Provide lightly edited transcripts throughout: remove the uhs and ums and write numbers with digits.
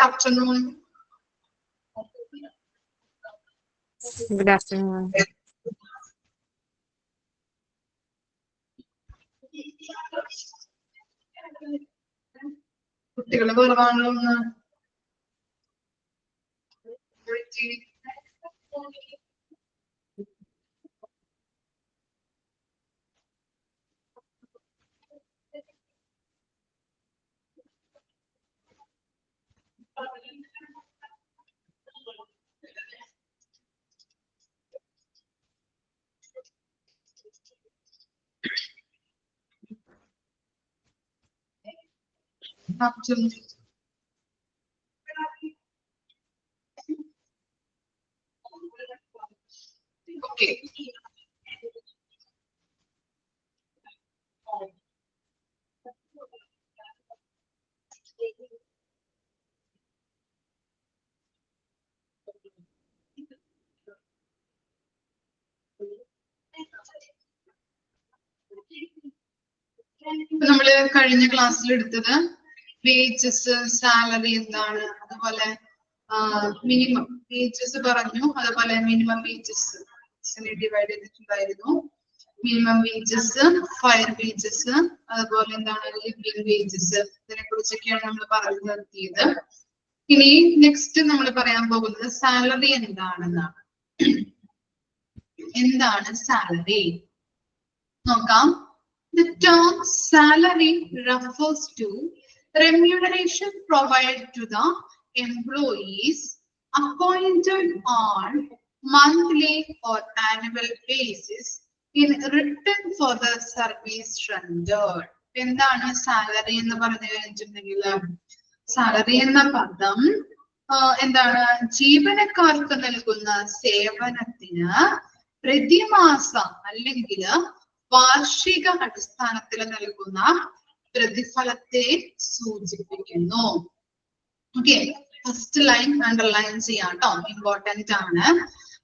afternoon. Good afternoon. കുട്ടികളെ കുറവാണല്ലോ ഒന്ന്. Afternoon. Okay. നമ്മള് കഴിഞ്ഞ ക്ലാസ്സിൽ എടുത്തത് വേജസ്, സാലറി എന്താണ്, അതുപോലെ മിനിമം വേജസ് പറഞ്ഞു, അതുപോലെ മിനിമം വേജസ് ഡിവൈഡ് ചെയ്തിട്ടുണ്ടായിരുന്നു. മിനിമം വേജസ്, ഫയർ വേജസ്, അതുപോലെ എന്താണ് ലിവിംഗ് വേജസ്, ഇതിനെ കുറിച്ചൊക്കെയാണ് നമ്മൾ പറഞ്ഞു നിർത്തിയത്. ഇനി നെക്സ്റ്റ് നമ്മൾ പറയാൻ പോകുന്നത് സാലറി എന്താണെന്നാണ്. എന്താണ് സാലറി നോക്കാം. The term salary refers to remuneration provided to the employees appointed on monthly or annual basis in return for the service rendered. എന്താണ് സാലറി എന്ന് പറഞ്ഞു കഴിഞ്ഞിട്ടുണ്ടെങ്കിൽ, സാലറി എന്ന പദം എന്താണ് ജീവനക്കാർക്ക് നൽകുന്ന സേവനത്തിന് പ്രതിമാസം അല്ലെങ്കിൽ വാർഷിക അടിസ്ഥാനത്തിൽ നൽകുന്ന പ്രതിഫലത്തെ സൂചിപ്പിക്കുന്നു. ഓക്കെ, ഫസ്റ്റ് ലൈൻ അണ്ടർലൈൻ ചെയ്യാം കേട്ടോ, ഇമ്പോർട്ടന്റ് ആണ്.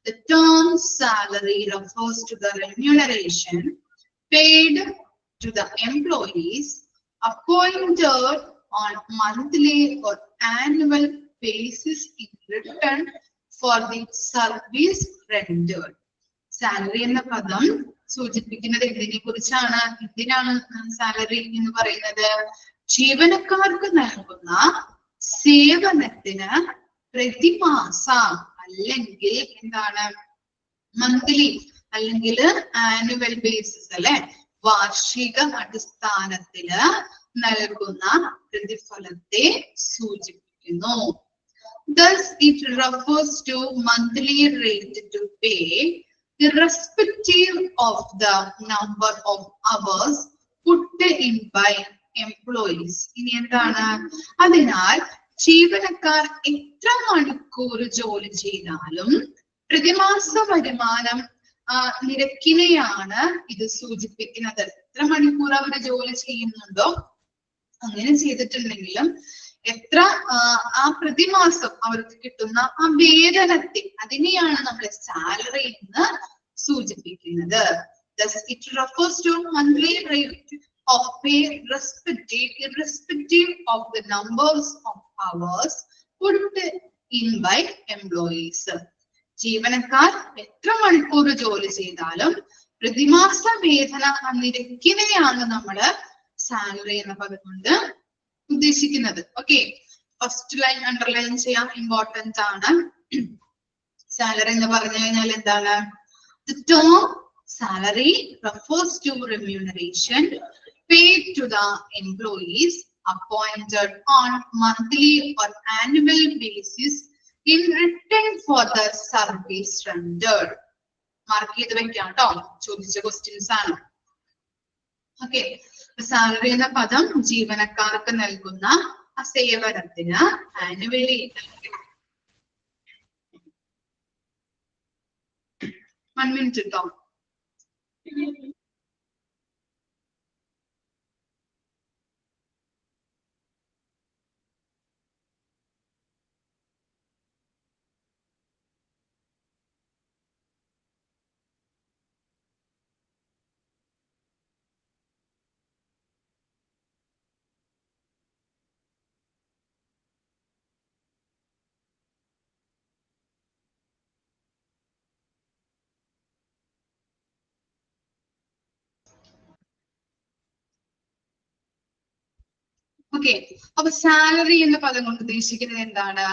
The term salary refers to the remuneration paid to the employees appointed on monthly or annual basis in return for the service rendered. Salary എന്ന പദം സൂചിപ്പിക്കുന്നത് ഇതിനെ കുറിച്ചാണ്. എന്തിനാണ് സാലറി എന്ന് പറയുന്നത്? ജീവനക്കാർക്ക് നൽകുന്ന സേവനത്തിന് പ്രതിമാസം അല്ലെങ്കിൽ എന്താണ് മന്ത്ലി അല്ലെങ്കിൽ ആനുവൽ ബേസിസ് അല്ലെ, വാർഷിക അടിസ്ഥാനത്തില് നൽകുന്ന പ്രതിഫലത്തെ സൂചിപ്പിക്കുന്നു. Thus it refers to monthly rate to pay irrespective of the number of hours put in by employees. ഇനി എന്താണ്? അതിനാൽ ജീവനക്കാർ എത്ര മണിക്കൂർ ജോലി ചെയ്താലും പ്രതിമാസ വരുമാനം നിരക്കിനെയാണ് ഇത് സൂചിപ്പിക്കുന്നത്. എത്ര മണിക്കൂർ അവർ ജോലി ചെയ്യുന്നുണ്ടോ അങ്ങനെ ചെയ്തിട്ടുണ്ടെങ്കിലും എത്ര ആ പ്രതിമാസം അവർക്ക് കിട്ടുന്ന ആ വേതനത്തെ, അതിനെയാണ് നമ്മൾ സാലറി എന്ന് സൂചിപ്പിക്കുന്നത്. Thus it refers to monthly rate of pay irrespective of the numbers of hours put in by employees. ജീവനക്കാർ എത്ര മണിക്കൂർ ജോലി ചെയ്താലും പ്രതിമാസ വേതന നിരക്കിനെയാണ് നമ്മള് സാലറി എന്ന പദം കൊണ്ട് ഉദ്ദേശിക്കുന്നത്. ഓക്കെ, ഫസ്റ്റ് ലൈൻ അണ്ടർലൈൻ ചെയ്യാം, ഇമ്പോർട്ടന്റ് ആണ്. സാലറി എന്ന് പറഞ്ഞു കഴിഞ്ഞാൽ എന്താണ്? The term salary refers to remuneration paid to the employees appointed on monthly or annual basis in return for the service rendered. Mark ചെയ്ത് വെക്കാം കേട്ടോ, ചോദിച്ച ക്വസ്റ്റ്യൻസ് ആണ്. ഓക്കെ, സാലറി എന്ന പദം ജീവനക്കാർക്ക് നൽകുന്ന സേവനത്തിന് ആനുവലി 1 minute കേട്ടോ. ഓക്കെ, അപ്പൊ സാലറി എന്ന പദം കൊണ്ട് ഉദ്ദേശിക്കുന്നത് എന്താണ്?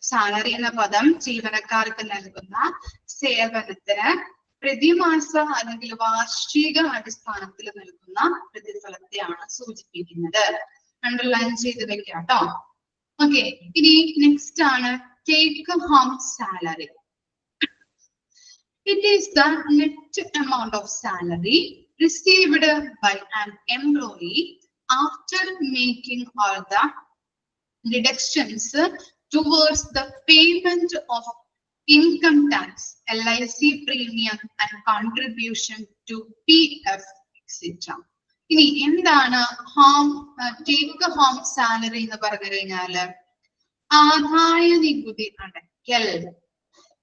സാലറി എന്ന പദം ജീവനക്കാർക്ക് നൽകുന്ന സേവനത്തിന് പ്രതിമാസ അല്ലെങ്കിൽ വാർഷിക അടിസ്ഥാനത്തിൽ നൽകുന്ന പ്രതിഫലത്തെയാണ് സൂചിപ്പിക്കുന്നത്. അണ്ടർലൈൻ ചെയ്ത് വെക്കാം കേട്ടോ. ഓക്കെ, ഇനി നെക്സ്റ്റ് ആണ് take home salary. It is the net amount of salary received by an employee after making all the deductions towards the payment of income tax, LIC premium and contribution to PF, etc. ഇനി എന്താണ് take home salary എന്ന് പറഞ്ഞു കഴിഞ്ഞാല് ആദായ നികുതി അടയ്ക്കൽ,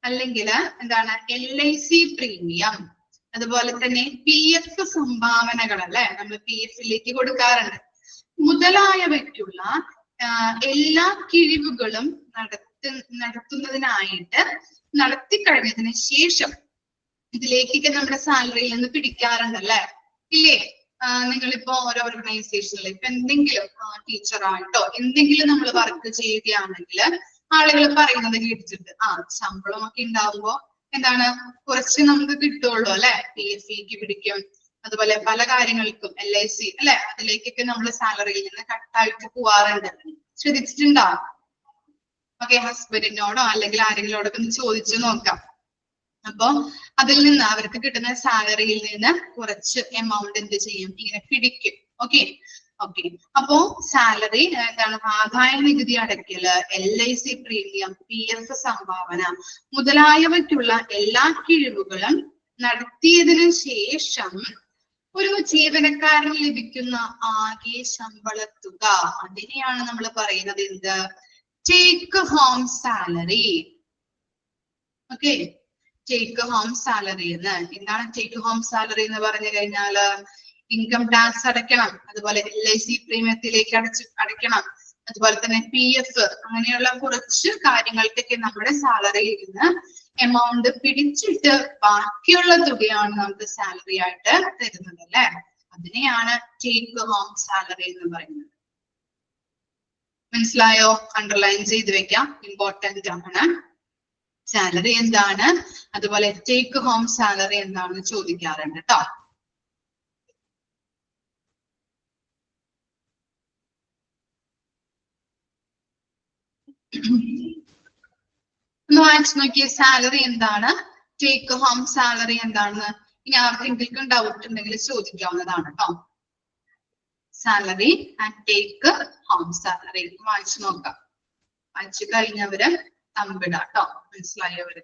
അല്ലെങ്കിൽ എന്താണ് LIC premium, അതുപോലെ തന്നെ PF സംഭാവനകൾ അല്ലെ, നമ്മൾ PF-ലേക്ക് കൊടുക്കാറുണ്ട്, മുതലായവയ്ക്കുള്ള എല്ലാ കിഴിവുകളും നടത്തുന്നതിനായിട്ട് നടത്തിക്കഴിഞ്ഞതിന് ശേഷം ഇതിലേക്കൊക്കെ നമ്മുടെ സാലറിയിൽ നിന്ന് പിടിക്കാറുണ്ട് അല്ലെ, ഇല്ലേ? നിങ്ങളിപ്പോ ഓരോ ഓർഗനൈസേഷനിൽ ഇപ്പൊ എന്തെങ്കിലും ടീച്ചറായിട്ടോ എന്തെങ്കിലും നമ്മൾ വർക്ക് ചെയ്യുകയാണെങ്കിൽ ആളുകൾ പറയുന്നത് കേട്ടിട്ടുണ്ട്, ശമ്പളം ഒക്കെ ഉണ്ടാവുമ്പോ എന്താണ് കുറച്ച് നമുക്ക് കിട്ടുള്ളൂ അല്ലെ, PF-ക്ക് പിടിക്കും, അതുപോലെ പല കാര്യങ്ങൾക്കും LIC അല്ലെ, അതിലേക്കൊക്കെ നമ്മൾ സാലറിയിൽ നിന്ന് കട്ടായിട്ട് പോവാറുണ്ട്. ശ്രദ്ധിച്ചിട്ടുണ്ടോ? ഓക്കെ, ഹസ്ബൻഡിനോടോ അല്ലെങ്കിൽ ആരെങ്കിലോടൊക്കെ ഒന്ന് ചോദിച്ചു നോക്കാം. അപ്പൊ അതിൽ നിന്ന് അവർക്ക് കിട്ടുന്ന സാലറിയിൽ നിന്ന് കുറച്ച് എമൗണ്ട് എന്ത് ചെയ്യും, ഇങ്ങനെ പിടിക്കും. ഓക്കെ, അപ്പോ സാലറി എന്താണ്, ആദായ നികുതി അടയ്ക്കല്, LIC പ്രീമിയം, PF സംഭാവന മുതലായവയ്ക്കുള്ള എല്ലാ കിഴിവുകളും നടത്തിയതിനു ശേഷം ഒരു ജീവനക്കാരന് ലഭിക്കുന്ന ആകെ ശമ്പള തുക, അതിനെയാണ് നമ്മൾ പറയുന്നത് എന്ത്, take home salary. Okay, take home salary എന്ന് എന്താണ് ടേക്ക് ഹോം സാലറി എന്ന് പറഞ്ഞു കഴിഞ്ഞാല് ഇൻകം ടാക്സ് അടയ്ക്കണം, അതുപോലെ LIC പ്രീമിയത്തിലേക്ക് അടയ്ക്കണം, അതുപോലെ തന്നെ PF, അങ്ങനെയുള്ള കുറച്ച് കാര്യങ്ങൾക്കൊക്കെ നമ്മുടെ സാലറിയിൽ നിന്ന് എമൗണ്ട് പിടിച്ചിട്ട് ബാക്കിയുള്ള തുകയാണ് നമുക്ക് സാലറി ആയിട്ട് തരുന്നത് അല്ലെ, അതിനെയാണ് ടേക്ക് ഹോം സാലറി എന്ന് പറയുന്നത്. മനസ്സിലായോ? അണ്ടർലൈൻ ചെയ്ത് വെക്കാം, ഇമ്പോർട്ടന്റ് ആണ്. സാലറി എന്താണ്, അതുപോലെ ടേക്ക് ഹോം സാലറി എന്താണെന്ന് ചോദിക്കാറുണ്ട് കേട്ടോ. ഒന്ന് വായിച്ചു നോക്കിയ സാലറി എന്താണ്, ടേക്ക് ഹോം സാലറി എന്താണെന്ന്. ഇനി ആർക്കെങ്കിലും ഡൗട്ട് ഉണ്ടെങ്കിൽ ചോദിക്കാവുന്നതാണ് കേട്ടോ. Salary and take home salary വായിച്ചു നോക്കാം. വായിച്ചു കഴിഞ്ഞവര് തമ്പിടാം കേട്ടോ, മനസ്സിലായവര്.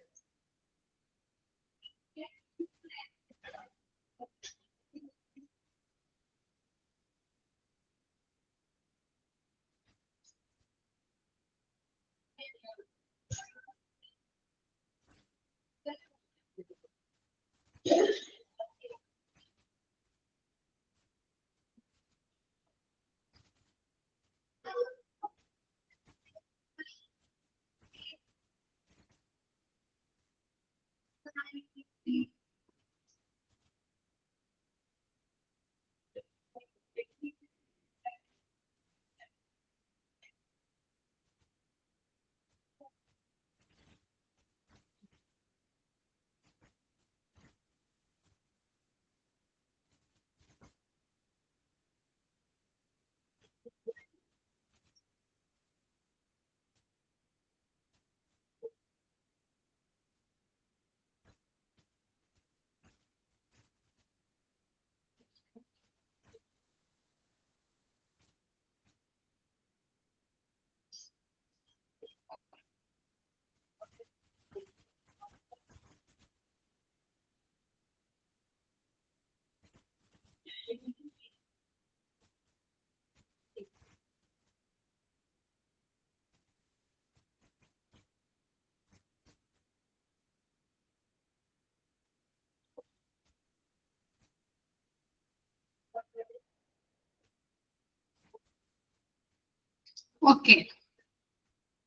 ഓക്കെ,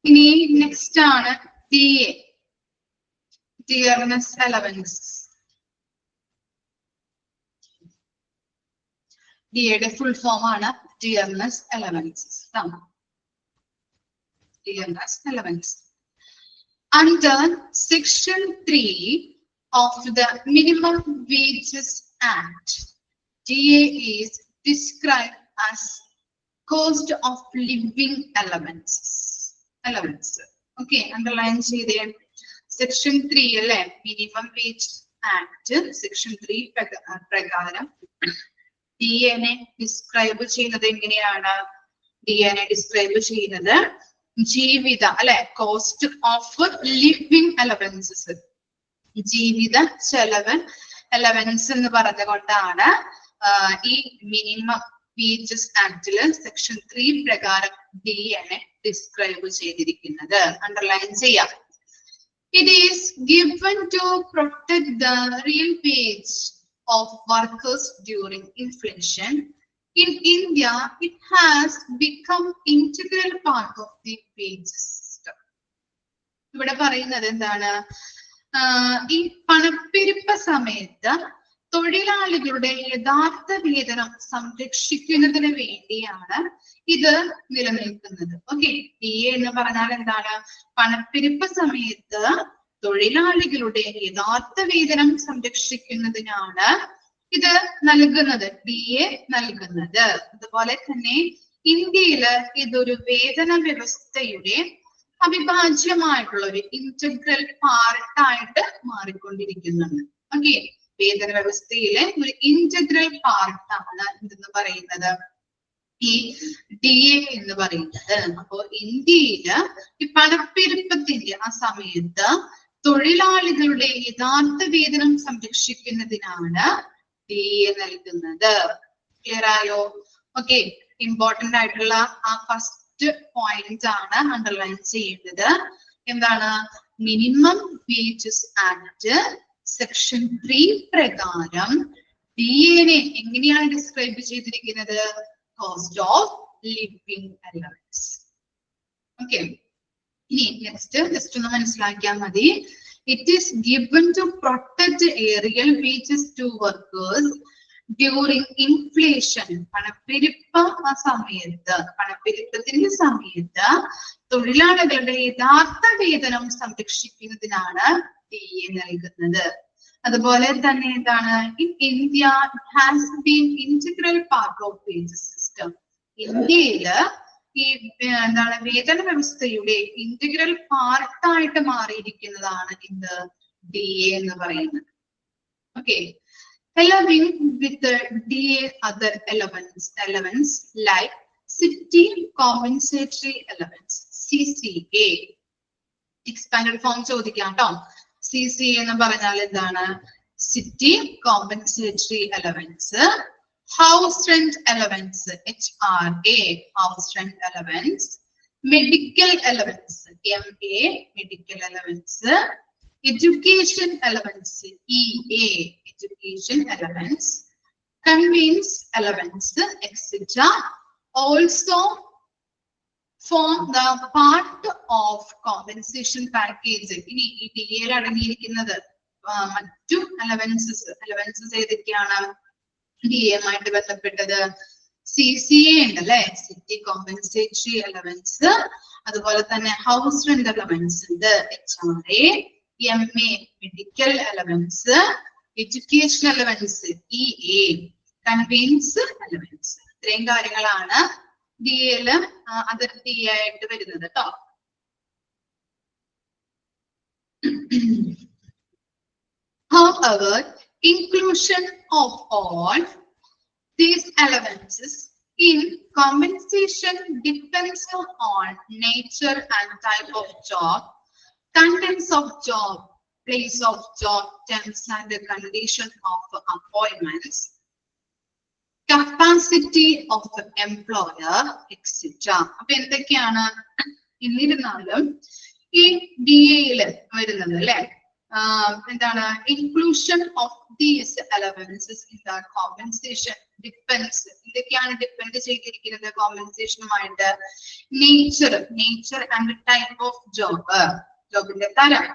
ഇനി നെക്സ്റ്റ് ആണ് DA, dearness allowance. DA full form ആണ് dearness allowances. Dearness allowance. Under Section 3 of the Minimum Wages Act, DA is described as cost of living allowances. Okay, underline ചെയ്തേ. Section 3 അല്ലേ, Minimum Wage Act, Section 3 പ്രകാരം DA നെ describe ചെയ്യുന്നത് എങ്ങനെയാണ്? DA നെ describe ചെയ്യുന്നത് ജീവിത അല്ലെ, കോസ്റ്റ് ഓഫ് ലിവിങ് അലവൻസസ്, ജീവിത ചെലവ് അലവൻസ് എന്ന് പറഞ്ഞുകൊണ്ടാണ് ഈ മിനിമം വേജസ് ആക്ടില് സെക്ഷൻ 3 പ്രകാരം DA നെ ഡിസ്ക്രൈബ് ചെയ്തിരിക്കുന്നത്. അണ്ടർലൈൻ ചെയ്യാം. It is given to protect the real wage of workers during inflation. In India, it has become integral part of the wage system. ഇവിടെ പറയുന്നത് എന്താണ്? ഈ പണപ്പെരുപ്പ സമയത്ത് തൊഴിലാളികളുടെ യഥാർത്ഥ വേതനം സംരക്ഷിക്കുന്നതിന് വേണ്ടിയാണ് ഇത് നിലനിൽക്കുന്നത്. ഓക്കെ, DA എന്ന് പറഞ്ഞാൽ എന്താണ്? പണപ്പെരുപ്പ സമയത്ത് തൊഴിലാളികളുടെ യഥാർത്ഥ വേതനം സംരക്ഷിക്കുന്നതിനാണ് ഇത് നൽകുന്നത്, DA നൽകുന്നത്. അതുപോലെ തന്നെ ഇന്ത്യയില് ഇതൊരു വേതന വ്യവസ്ഥയുടെ അവിഭാജ്യമായിട്ടുള്ള ഒരു ഇന്റഗ്രൽ പാർട്ടായിട്ട് മാറിക്കൊണ്ടിരിക്കുന്നുണ്ട്. ഓക്കെ, വേതന വ്യവസ്ഥയിലെ ഒരു ഇന്റഗ്രൽ പാർട്ടാണ് എന്തെന്ന് പറയുന്നത്, ഈ DA എന്ന് പറയുന്നത്. അപ്പോ ഇന്ത്യയില് ഈ പണപ്പെരുപ്പത്തിന്റെ ആ സമയത്ത് തൊഴിലാളികളുടെ യഥാർത്ഥ വേതനം സംരക്ഷിക്കുന്നതിനാണ് DA നൽകുന്നത്. ക്ലിയർ ആയോ? ഓക്കെ, ഇമ്പോർട്ടന്റ് ആയിട്ടുള്ള ആ ഫസ്റ്റ് പോയിന്റ് ആണ് അണ്ടർലൈൻ ചെയ്യേണ്ടത്. എന്താണ്? മിനിമം വേജസ് ആക്ട് സെക്ഷൻ 3 പ്രകാരം DA നെ എങ്ങനെയാണ് ഡിസ്ക്രൈബ് ചെയ്തിരിക്കുന്നത്? Cost of living allowance. Okay, ഇനി നെക്സ്റ്റ് ജസ്റ്റ് ഒന്ന് മനസ്സിലാക്കിയാൽ മതി. It is given to protect real wages to workers during inflation. പണപ്പെരുപ്പത്തിന്റെ സമയത്ത് തൊഴിലാളികളുടെ യഥാർത്ഥ വേതനം സംരക്ഷിക്കുന്നതിനാണ് DA നൽകുന്നത്. അതുപോലെ തന്നെ എന്താണ്? In India, it has been integral part of wage system. ഇന്ത്യയില് ഈ എന്താണ് വേതന വ്യവസ്ഥയുടെ ഇന്റഗ്രൽ പാർട്ടായിട്ട് മാറിയിരിക്കുന്നതാണ് ഇത് DA എന്ന് പറയുന്നത്. Okay, allowing with DA other allowance like city compensatory allowance, CCA. Expanded form ചോദിക്കാം കേട്ടോ. CCA എന്ന് പറഞ്ഞാൽ എന്താണ്? City compensatory allowance, house rent allowance HRA, house rent allowance, medical allowance MA, medical allowance, education allowance EA, education allowance, convince allowance etcetera also form the part of compensation package. ഇനി ഈ DA യിൽ അടങ്ങിയിരിക്കുന്നത് മറ്റു allowances ഏതൊക്കെയാണ്? DA യുമായിട്ട് ബന്ധപ്പെട്ടത് CCA ഉണ്ട് അല്ലെ, city compensatory allowance, അതുപോലെ തന്നെ ഹൗസ് റെന്റ് അലവൻസ് ഉണ്ട് HRA, MA medical allowance, education allowance EA, convince allowance. ഇത്രയും കാര്യങ്ങളാണ് DA യില് അതിർത്തി ആയിട്ട് വരുന്നത് കേട്ടോ. However, inclusion of all these allowances in compensation depends on nature and type of job, contents of job, place of job, terms and condition of appointments, capacity of the employer, etc. അപ്പൊ എന്തൊക്കെയാണ്? എന്നിരുന്നാലും ഈ DA യില് വരുന്നത് അല്ലെ, എന്താണ്? Inclusion of these allowances in the compensation depends. ഇതൊക്കെയാണ് depend ചെയ്തിരിക്കുന്നത് കോമ്പൻസേഷനുമായിട്ട്. Nature and type of job, ജോബിന്റെ തരം.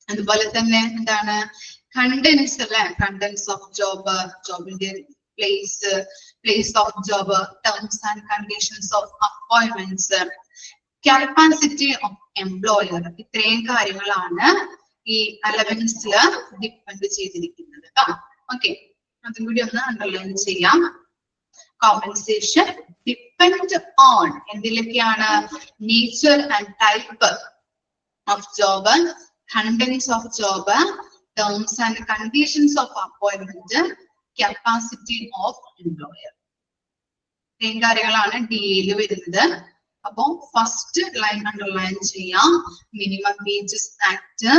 അതുപോലെ തന്നെ എന്താണ്? കണ്ടന്റ്സ് അല്ലെ, കണ്ടന്റ്സ് ഓഫ് ജോബ്, ജോബിന്റെ place of job, terms and conditions of appointments, capacity of employer. ഇത്രയും കാര്യങ്ങളാണ് ഈ അലവൻസിൽ ഡിപ്പെൻഡ് ചെയ്തിരിക്കുന്നത് കേട്ടോ. ഓക്കെ, അതും കൂടി ഒന്ന് അണ്ടർലൈൻ ചെയ്യാം. കോമ്പൻസേഷൻ ഡിപ്പെൻഡ് ഓൺ എന്തിലൊക്കെയാണ്? Nature and type of job, contents of job, terms and conditions of appointment, capacity of employer. ഇത്രയും കാര്യങ്ങളാണ് DA വരുന്നത്. അപ്പോ ഫസ്റ്റ് ലൈൻ അണ്ടർലൈൻ ചെയ്യാം. മിനിമം വേജസ് ആക്ട്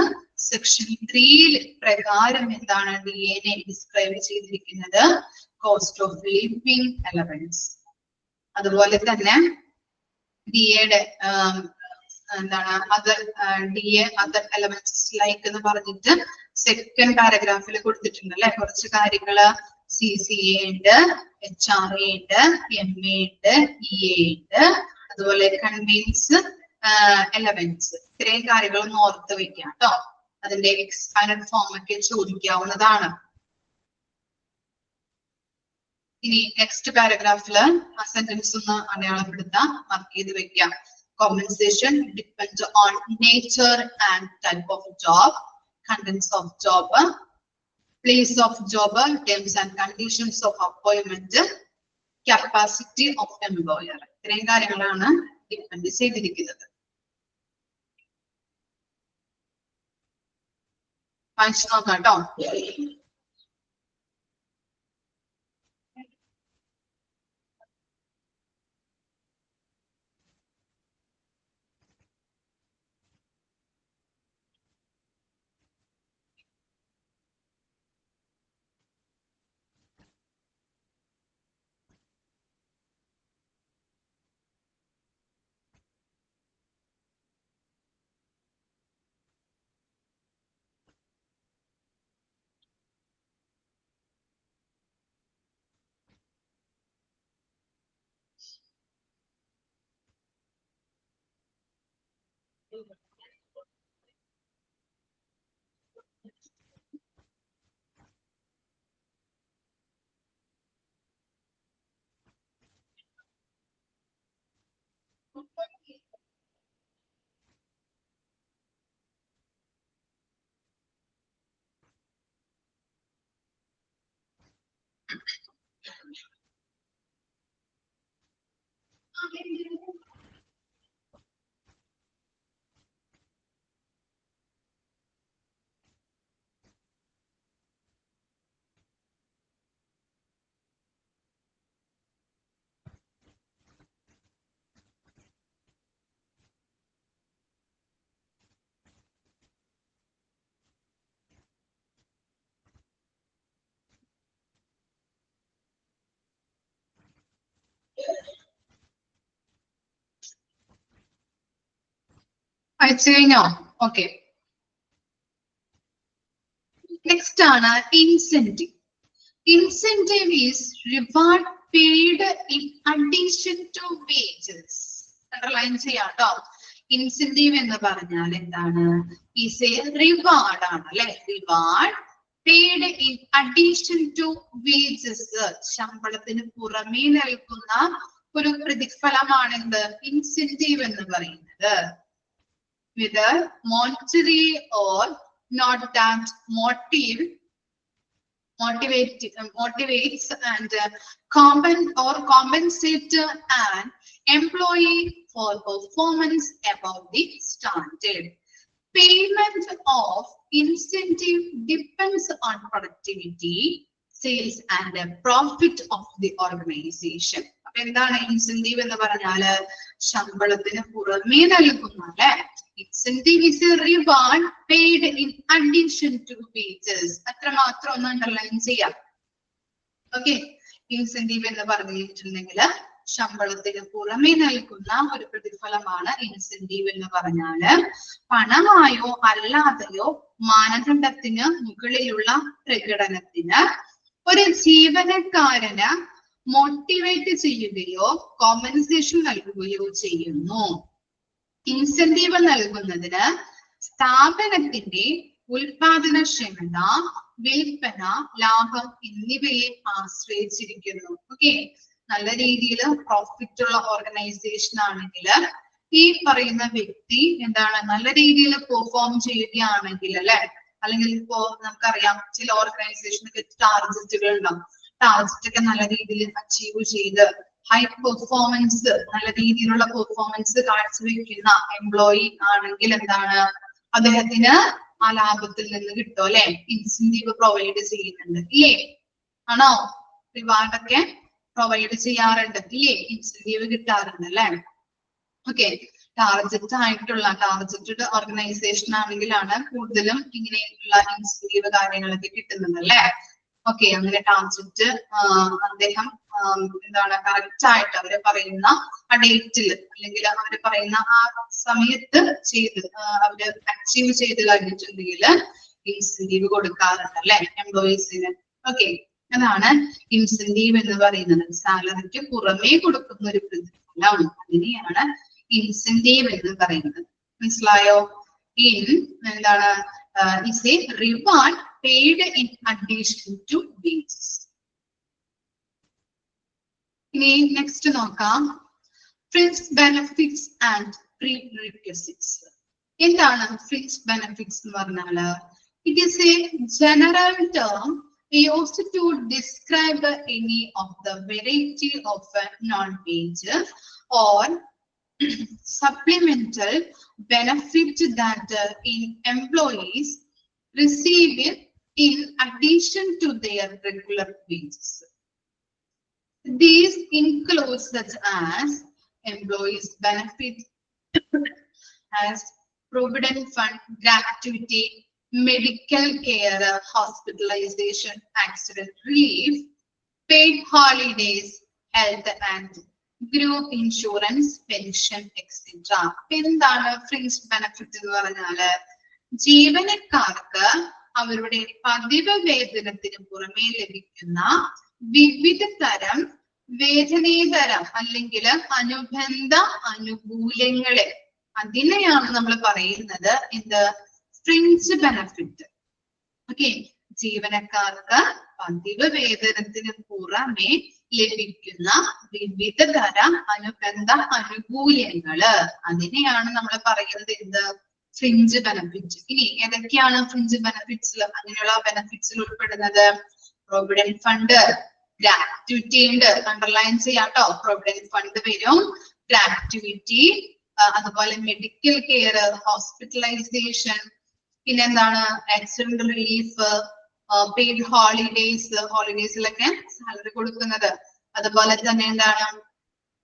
സെക്ഷൻ 3 പ്രകാരം എന്താണ് DA നെ ഡിസ്ക്രൈബ് ചെയ്തിരിക്കുന്നത്? Cost of living allowance. അതുപോലെ തന്നെ DA എന്താണ് other DA other elements like എന്ന് പറഞ്ഞിട്ട് സെക്കൻഡ് പാരഗ്രാഫിൽ കൊടുത്തിട്ടുണ്ട് അല്ലെ. കുറച്ച് കാര്യങ്ങള് CCA ഉണ്ട്, HRA ഉണ്ട്, MA ഉണ്ട്, EA ഉണ്ട്, അതുപോലെ കൺവീൻസ് എലമെന്റ്സ്. ഇത്രയും കാര്യങ്ങൾ ഒന്ന് ഓർത്ത് വെക്കാം കേട്ടോ. അതിന്റെ എക്സ്പാൻഡ് ഫോം ഒക്കെ ചോദിക്കാവുന്നതാണ്. ഇനി നെക്സ്റ്റ് പാരഗ്രാഫില് ആ സെന്റൻസ് ഒന്ന് അടയാളപ്പെടുത്താം, മാർക്ക് ചെയ്ത് വെക്കാം. Compensation depends on nature and type of job, contents of job, place of job, terms and conditions of appointment, capacity of employer. ഇത്രയും കാര്യങ്ങളാണ് ഡിപ്പെൻഡ് ചെയ്തിരിക്കുന്നത്. വായിച്ചു നോക്കാം കേട്ടോ. അയച്ചു കഴിഞ്ഞോ? ഓക്കെ, നെക്സ്റ്റ് ആണ് incentive. Incentive is reward paid in addition to wages. Underline ചെയ്യാം കേട്ടോ. ഇൻസെന്റീവ് എന്ന് പറഞ്ഞാൽ എന്താണ്? ഈസ് എ റിവാർഡ് ആണ് അല്ലെ. Reward paid in addition to wages. ശമ്പളത്തിന് പുറമേ നൽകുന്ന ഒരു പ്രതിഫലമാണ് എന്ത്? ഇൻസെന്റീവ് എന്ന് പറയുന്നത്. Whether monetary or not, that motivates and compensate an employee for performance above the standard. Payment of incentive depends on productivity, sales and profit of the organization. അപ്പൊ എന്താണ് ഇൻസെന്റീവ് എന്ന് പറഞ്ഞാല്? ശമ്പളത്തിന് പുറമേ നൽകുന്ന അല്ലെ. Incentive is a reward paid in addition to wages. അത്ര മാത്രം ഒന്ന് അണ്ടർലൈൻ ചെയ്യാം. ഓക്കെ, ഇൻസെന്റീവ് എന്ന് പറഞ്ഞിട്ടുണ്ടെങ്കിൽ ശമ്പളത്തിന് പുറമേ നൽകുന്ന ഒരു പ്രതിഫലമാണ് ഇൻസെന്റീവ് എന്ന് പറഞ്ഞാല്. പണമായോ അല്ലാതെയോ മാനദണ്ഡത്തിന് മുകളിലുള്ള പ്രകടനത്തിന് ഒരു ജീവനക്കാരന് മോട്ടിവേറ്റ് ചെയ്യുകയോ കോമ്പൻസേഷൻ നൽകുകയോ ചെയ്യുന്നു. ഇൻസെന്റീവ് നൽകുന്നതിന് സ്ഥാപനത്തിന്റെ ഉൽപാദനക്ഷമത, വിൽപ്പന, ലാഭം എന്നിവയെ ആശ്രയിച്ചിരിക്കുന്നു. ഓക്കെ, നല്ല രീതിയിൽ പ്രോഫിറ്റ് ഉള്ള ഓർഗനൈസേഷൻ ആണെങ്കിൽ ഈ പറയുന്ന വ്യക്തി എന്താണ് നല്ല രീതിയിൽ പെർഫോം ചെയ്യുകയാണെങ്കിൽ അല്ലെ, അല്ലെങ്കിൽ ഇപ്പോ നമുക്കറിയാം ചില ഓർഗനൈസേഷനൊക്കെ ടാർജറ്റുകൾ ഉണ്ടാവും. ടാർജറ്റ് ഒക്കെ നല്ല രീതിയിൽ അച്ചീവ് ചെയ്ത് ഹൈ പെർഫോമൻസ്, നല്ല രീതിയിലുള്ള പെർഫോമൻസ് കാഴ്ചവെക്കുന്ന എംപ്ലോയി ആണെങ്കിൽ എന്താണ് അദ്ദേഹത്തിന് ആ ലാഭത്തിൽ നിന്ന് കിട്ടും അല്ലെ, ഇൻസെന്റീവ് പ്രൊവൈഡ് ചെയ്യുന്നുണ്ട് ഇല്ലേ? ആണോ? റിവാർഡൊക്കെ പ്രൊവൈഡ് ചെയ്യാറുണ്ട് ഇല്ലേ? ഇൻസെന്റീവ് കിട്ടാറുണ്ട് അല്ലെ? ഓക്കെ, ടാർജറ്റഡ് ഓർഗനൈസേഷൻ ആണെങ്കിലാണ് കൂടുതലും ഇങ്ങനെയുള്ള ഇൻസെന്റീവ് കാര്യങ്ങളൊക്കെ കിട്ടുന്നത് അല്ലെ? ഓക്കെ, അങ്ങനെ ടാർജറ്റ് അദ്ദേഹം എന്താണ് കറക്റ്റ് ആയിട്ട് അവര് പറയുന്ന ആ ഡേറ്റിൽ അല്ലെങ്കിൽ അവര് പറയുന്ന ആ സമയത്ത് അവര് അച്ചീവ് ചെയ്ത് കഴിഞ്ഞിട്ടുണ്ടെങ്കിൽ ഇൻസെന്റീവ് കൊടുക്കാറുണ്ട് അല്ലെ എംപ്ലോയീസിന്. ഓക്കെ, അതാണ് ഇൻസെന്റീവ് എന്ന് പറയുന്നത്. സാലറിക്ക് പുറമേ കൊടുക്കുന്ന ഒരു പ്രതിഫലം, അതിനെയാണ് ഇൻസെന്റീവ് എന്ന് പറയുന്നത്. മനസ്സിലായോ? എന്താണ് is a reward paid in addition to wages. ഇനി നെക്സ്റ്റ് നോക്കാം, ഫ്രിഞ്ച് ബെനിഫിറ്റ്സ് ആൻഡ് prerequisites. എന്താണ് ഫ്രിഞ്ച് ബെനിഫിറ്റ്സ് എന്ന് പറഞ്ഞാല്? It is A general term used to describe any of the variety of non-wage or supplemental benefit that employees receive in addition to their regular wages. These include such as employees benefit as provident fund, gratuity, medical care, hospitalization, accident relief, paid holidays, health and group insurance, pension, etc. എന്താണ് fringe benefit എന്ന് പറഞ്ഞാല്? ജീവനക്കാർക്ക് അവരുടെ പതിവ് വേതനത്തിന് പുറമെ ലഭിക്കുന്ന വിവിധ തരം വേതനേതരം അല്ലെങ്കിൽ അനുബന്ധ ആനുകൂല്യങ്ങളെ, അതിനെയാണ് നമ്മൾ പറയുന്നത് എന്ത്? Fringe benefit. ഓക്കെ, ജീവനക്കാർക്ക് പതിവ് വേതനത്തിന് പുറമെ ലഭിക്കുന്ന വിവിധ തരം അനുബന്ധ ആനുകൂല്യങ്ങള്, അതിനെയാണ് നമ്മൾ പറയുന്നത് എന്ത്? Fringe benefit. ഇനി ഏതൊക്കെയാണ് ഫ്രിഞ്ച് ബെനിഫിറ്റ്സിൽ? അങ്ങനെയുള്ള ബെനിഫിറ്റ്സിൽ ഉൾപ്പെടുന്നത് പ്രൊവിഡന്റ് ഫണ്ട്, ഗ്രാറ്റുവിറ്റി ഉണ്ട്, അണ്ടർലൈൻ ചെയ്യാട്ടോ. പ്രൊവിഡന്റ് ഫണ്ട് വരും, ഗ്രാറ്റുവിറ്റി, അതുപോലെ മെഡിക്കൽ കെയർ, ഹോസ്പിറ്റലൈസേഷൻ, പിന്നെന്താണ് ആക്സിഡന്റ് റിലീഫ്, പെയ്ഡ് ഹോളിഡേയ്സിലൊക്കെ സാലറി കൊടുക്കുന്നത്, അതുപോലെ തന്നെ എന്താണ്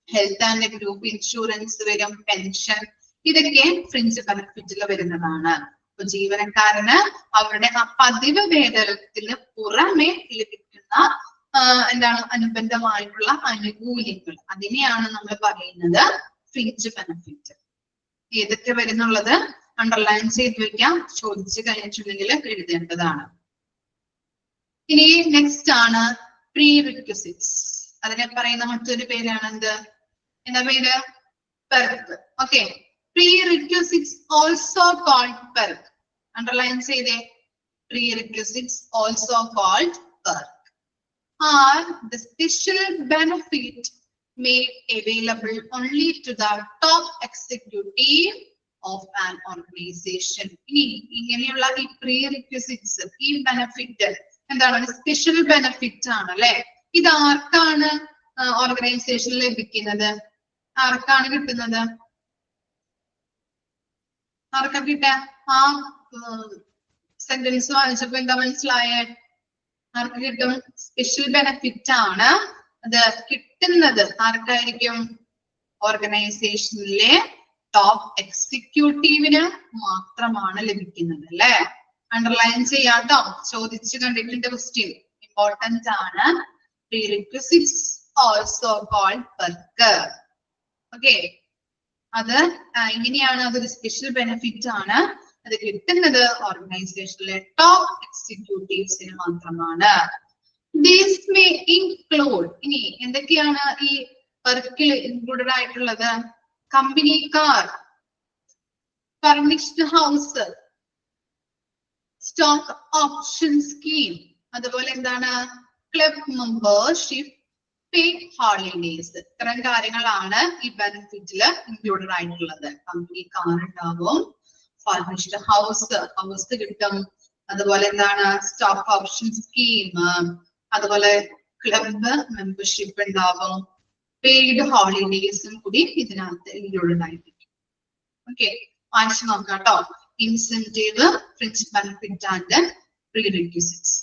ഹെൽത്ത് ആൻഡ് ഗ്രൂപ്പ് ഇൻഷുറൻസ് വരും, പെൻഷൻ, ഇതൊക്കെ ഫ്രിഞ്ച് ബെനിഫിറ്റിൽ വരുന്നതാണ്. അപ്പൊ ജീവനക്കാരന് അവരുടെ ആ പതിവ് വേതനത്തിന് പുറമെ ലഭിക്കുന്ന എന്താണ് അനുബന്ധമായിട്ടുള്ള ആനുകൂല്യങ്ങൾ, അതിനെയാണ് നമ്മൾ പറയുന്നത് ഫ്രിഞ്ച് ബെനിഫിറ്റ്. ഏതൊക്കെ വരുന്നുള്ളത് അണ്ടർലൈൻ ചെയ്ത് വെക്കാം, ചോദിച്ചു കഴിഞ്ഞിട്ടുണ്ടെങ്കിൽ എഴുതേണ്ടതാണ്. ഇനി നെക്സ്റ്റ് ആണ് പ്രീറിക്വിസിറ്റ്സ്. അതിനെ പറയുന്ന മറ്റൊരു പേരാണ് എന്ത്? എന്താ പേര്? Perk. Okay, prerequisites also called perk. Underline ചെയ്തേ. Prerequisites also called perk are the special benefit made available only to the top executive of an organization. ഇനി ഇങ്ങനെയുള്ള ഈ പ്രീറിക്വിസിറ്റ്സ്, ഈ ബെനിഫിറ്റ് എന്താണ്? സ്പെഷ്യൽ ബെനിഫിറ്റ് ആണ് അല്ലെ? ഇത് ആർക്കാണ് ഓർഗനൈസേഷനിൽ ലഭിക്കുന്നത്? ആർക്കാണ് കിട്ടുന്നത്? ആർക്കാ കിട്ടുക? ആ സെന്റൻസ് വായിച്ചപ്പോ എന്താ മനസ്സിലായേ? ആർക്ക് കിട്ടും? സ്പെഷ്യൽ ബെനിഫിറ്റ് ആണ്. അത് കിട്ടുന്നത് ആർക്കായിരിക്കും? ഓർഗനൈസേഷനിലെ ടോപ്പ് എക്സിക്യൂട്ടീവിന് മാത്രമാണ് ലഭിക്കുന്നത് അല്ലെ? അണ്ടർലൈൻ ചെയ്യാട്ടോ, ചോദിച്ചു കണ്ടിട്ടുണ്ട് ക്വസ്റ്റ്യൻ, ഇമ്പോർട്ടന്റ് ആണ്. പ്രീറിക്വിസിറ്റ്സ് ഓൾസോ കോൾഡ് പെർക്ക്. ഓക്കെ, അത് ഇങ്ങനെയാണ്, അതൊരു സ്പെഷ്യൽ ബെനിഫിറ്റ് ആണ്. അത് കിട്ടുന്നത് ഓർഗനൈസേഷനിലെ ടോപ്പ് എക്സിക്യൂട്ടീവ്സിന് മാത്രമാണ്. These may include, ഇനി എന്തൊക്കെയാണ് ഈ പെർക്കിൽ ഇൻക്ലൂഡഡ് ആയിട്ടുള്ളത്? Company car, furnished house, stock option scheme, അതുപോലെ എന്താണ് ക്ലബ് മെമ്പർഷിപ്പ്, പെയ്ഡ് ഹോളിഡേസ്. ഇത്തരം കാര്യങ്ങളാണ് ഈ ബെനിഫിറ്റിൽ ഇൻക്ലൂഡഡ് ആയിട്ടുള്ളത്. കമ്പനി കാർ ഉണ്ടാവും, ഫർണിഷ്ഡ് ഹൗസ് കിട്ടും, അതുപോലെ എന്താണ് സ്റ്റോക്ക് ഓപ്ഷൻ സ്കീം, അതുപോലെ ക്ലബ് മെമ്പർഷിപ്പ് ഉണ്ടാവും, പെയ്ഡ് ഹോളിഡേസും കൂടി ഇതിനകത്ത് ഇൻക്ലൂഡഡ് ആയിരിക്കും. ഓക്കെ, വായിച്ചു നോക്കാം കേട്ടോ. Incentive, fringe benefit and prerequisites.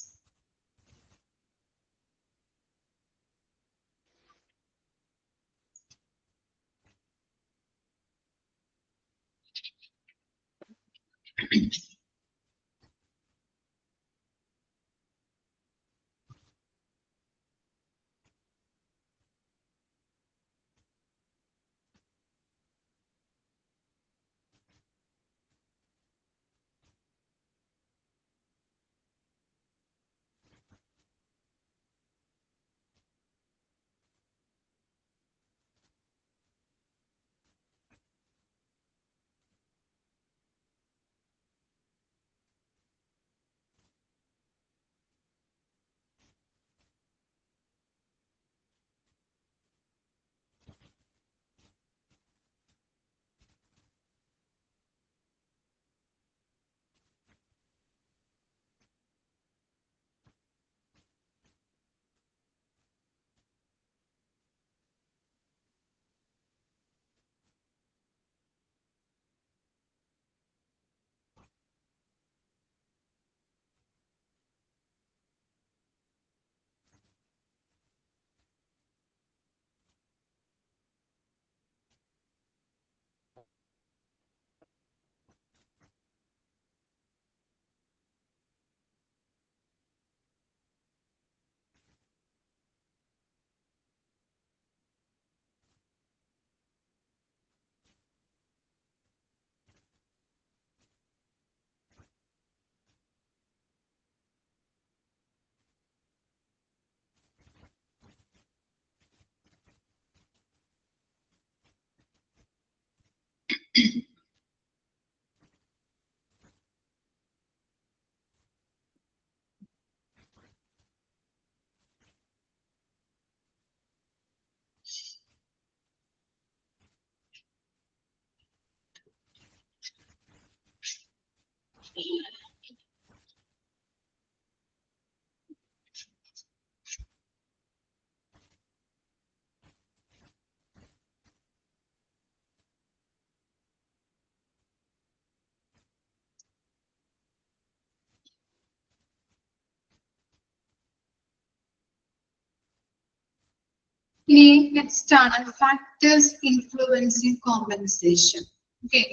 Next ആണ് factors influencing compensation. Okay,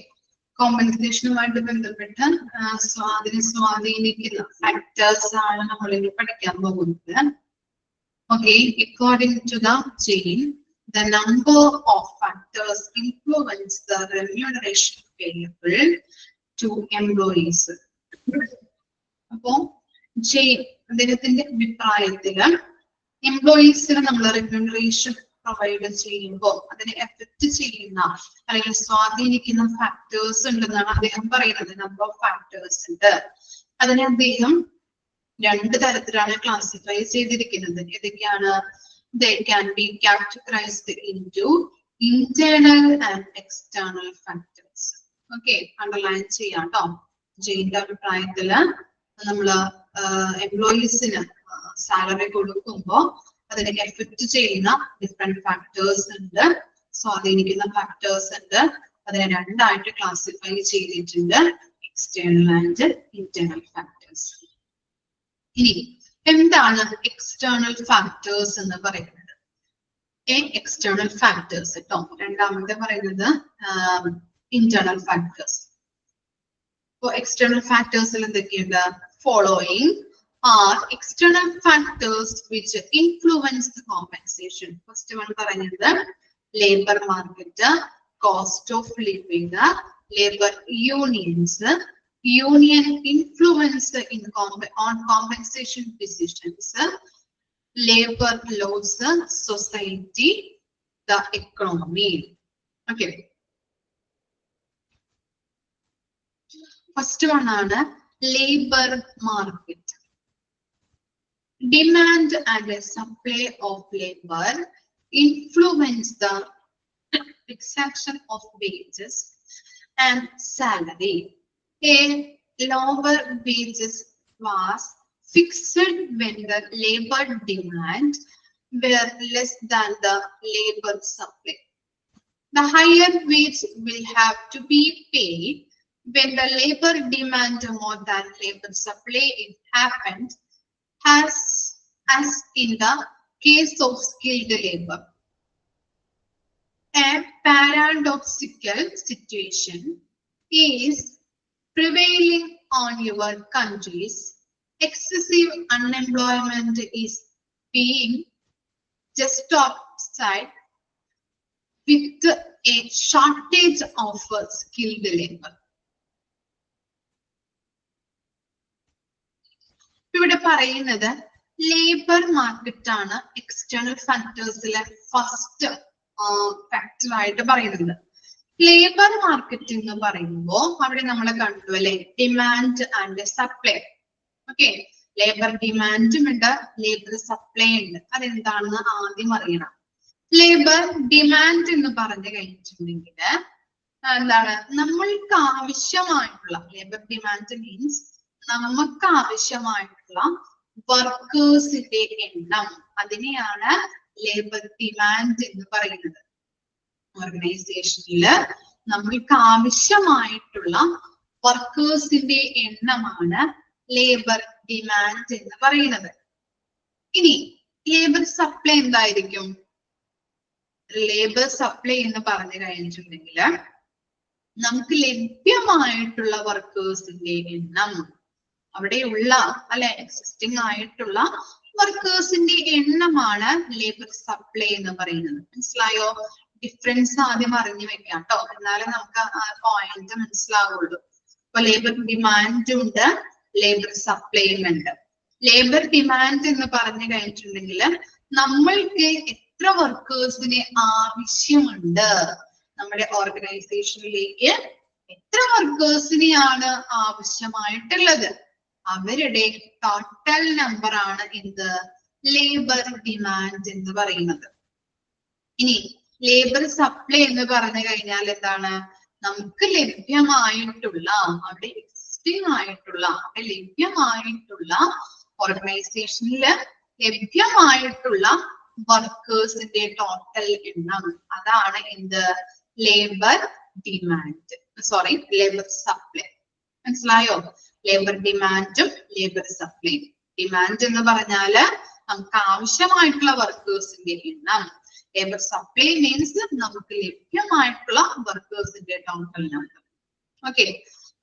കോമ്പൻസേഷനുമായിട്ട് ബന്ധപ്പെട്ട് അതിനെ സ്വാധീനിക്കുന്ന ഫാക്ടേഴ്സ് ആണ് നമ്മൾ ഇനി പഠിക്കാൻ പോകുന്നത്. Okay, according to the chain, the number of factors influence the remuneration payable to employees. അപ്പോ ചെയിൻ അദ്ദേഹത്തിന്റെ അഭിപ്രായത്തില് എംപ്ലോയീസിന് നമ്മൾ റെമ്യൂണറേഷൻ പ്രൊവൈഡ് ചെയ്യുമ്പോൾ അതിനെ എഫക്ട് ചെയ്യുന്ന അല്ലെങ്കിൽ സ്വാധീനിക്കുന്ന ഫാക്ടേഴ്സ് ഉണ്ടെന്നാണ് അദ്ദേഹം പറയുന്നത്. നമ്പർ ഓഫ് ഫാക്ടേഴ്സ് ഉണ്ട്. അതിനെ അദ്ദേഹം രണ്ട് തരത്തിലാണ് ക്ലാസിഫൈ ചെയ്തിരിക്കുന്നത്. ഏതൊക്കെയാണ്? They can be categorized into internal and external factors. Okay, underline ചെയ്യാം കേട്ടോ. ജെയിന്റെ അഭിപ്രായത്തില് നമ്മള് എംപ്ലോയീസിന് സാലറി കൊടുക്കുമ്പോൾ അതിനെ എഫക്ട് ചെയ്യുന്ന ഡിഫറെന്റ് ഫാക്ടേഴ്സ് ഉണ്ട്, സ്വാധീനിക്കുന്ന ഫാക്ടേഴ്സ് ഉണ്ട്. അതിനെ രണ്ടായിട്ട് ക്ലാസിഫൈ ചെയ്തിട്ടുണ്ട്, എക്സ്റ്റേണൽ ആൻഡ് ഇന്റേണൽ ഫാക്ടേഴ്സ്. ഇനി എന്താണ് എക്സ്റ്റേണൽ ഫാക്ടേഴ്സ് എന്ന് പറയുന്നത്? എക്സ്റ്റേണൽ ഫാക്ടേഴ്സ് കേട്ടോ. രണ്ടാമത്തെ പറയുന്നത് ഇന്റേണൽ ഫാക്ടേഴ്സ്. ഇപ്പൊ എക്സ്റ്റേണൽ ഫാക്ടേഴ്സിൽ എന്തൊക്കെയുണ്ട്? Following are external factors which influence the compensation. First one പറയുന്നത് labor market, cost of living, labor unions, union influence in on compensation decisions, labor laws, society, the economy. Okay. First one ആണ് labor market. Demand and the supply of labor influence the fixation of wages and salary. A lower wages was fixed when the labor demand were less than the labor supply. The higher wage will have to be paid when the labor demand more than labor supply. It happened as in the case of skilled labor. A paradoxical situation is prevailing on your countries. Excessive unemployment is being justified with a shortage of skilled labor. ഇവിടെ പറയുന്നത് labour market ആണ് external ഫാക്ടേഴ്സിലെ first factor ആയിട്ട് പറയുന്നത്. Labour market എന്ന് പറയുമ്പോൾ അവിടെ നമ്മൾ കണ്ടു അല്ലെ, demand and supply. Okay, labour ഡിമാൻഡും ഉണ്ട്, ലേബർ സപ്ലൈ ഉണ്ട്. അതെന്താണെന്ന് ആദ്യം അറിയണം. ലേബർ ഡിമാൻഡ് എന്ന് പറഞ്ഞു കഴിഞ്ഞിട്ടുണ്ടെങ്കിൽ എന്താണ്, നമ്മൾക്ക് ആവശ്യമായിട്ടുള്ള, ലേബർ ഡിമാൻഡ് മീൻസ് നമുക്ക് ആവശ്യമായിട്ടുള്ള വർക്കേഴ്സിന്റെ എണ്ണം, അതിനെയാണ് ലേബർ ഡിമാൻഡ് എന്ന് പറയുന്നത്. ഓർഗനൈസേഷനില് നമ്മൾക്ക് ആവശ്യമായിട്ടുള്ള വർക്കേഴ്സിന്റെ എണ്ണമാണ് ലേബർ ഡിമാൻഡ് എന്ന് പറയുന്നത്. ഇനി ലേബർ സപ്ലൈ എന്തായിരിക്കും? ലേബർ സപ്ലൈ എന്ന് പറഞ്ഞു കഴിഞ്ഞിട്ടുണ്ടെങ്കിൽ നമുക്ക് ലഭ്യമായിട്ടുള്ള വർക്കേഴ്സിന്റെ എണ്ണം, അവിടെയുള്ള അല്ലെ എക്സിസ്റ്റിംഗ് ആയിട്ടുള്ള വർക്കേഴ്സിന്റെ എണ്ണമാണ് ലേബർ സപ്ലൈ എന്ന് പറയുന്നത്. മനസ്സിലായോ? ഡിഫറൻസ് ആദ്യം അറിഞ്ഞു വെക്കാം കേട്ടോ, എന്നാലേ നമുക്ക് ആ പോയിന്റ് മനസ്സിലാവുള്ളൂ. അപ്പൊ ലേബർ ഡിമാൻഡും ഉണ്ട്, ലേബർ സപ്ലൈയും ഉണ്ട്. ലേബർ ഡിമാൻഡ് എന്ന് പറഞ്ഞു കഴിഞ്ഞിട്ടുണ്ടെങ്കിൽ നമ്മൾക്ക് എത്ര വർക്കേഴ്സിന് ആവശ്യമുണ്ട്, നമ്മുടെ ഓർഗനൈസേഷനിലേക്ക് എത്ര വർക്കേഴ്സിനെയാണ് ആവശ്യമായിട്ടുള്ളത്, അവരുടെ ടോട്ടൽ നമ്പർ ആണ് എന്ത്, ലേബർ ഡിമാൻഡ് എന്ന് പറയുന്നത്. ഇനി ലേബർ സപ്ലൈ എന്ന് പറഞ്ഞു കഴിഞ്ഞാൽ എന്താണ്, നമുക്ക് ലഭ്യമായിട്ടുള്ള, അവിടെ എക്സിസ്റ്റിംഗ് ആയിട്ടുള്ള, അവിടെ ലഭ്യമായിട്ടുള്ള ഓർഗനൈസേഷനില് ലഭ്യമായിട്ടുള്ള വർക്കേഴ്സിന്റെ ടോട്ടൽ എണ്ണം, അതാണ് എന്ത്, labour demand, sorry labour supply. മനസ്സിലായോ? ലേബർ ഡിമാൻഡും ലേബർ സപ്ലൈയും. ഡിമാൻഡ് എന്ന് പറഞ്ഞാല് നമുക്ക് ആവശ്യമായിട്ടുള്ള വർക്കേഴ്സിന്റെ എണ്ണം, ലേബർ സപ്ലൈ മീൻസ് നമുക്ക് ലഭ്യമായിട്ടുള്ള വർക്കേഴ്സിന്റെ ടോട്ടൽ നമ്പർ. ഓക്കെ,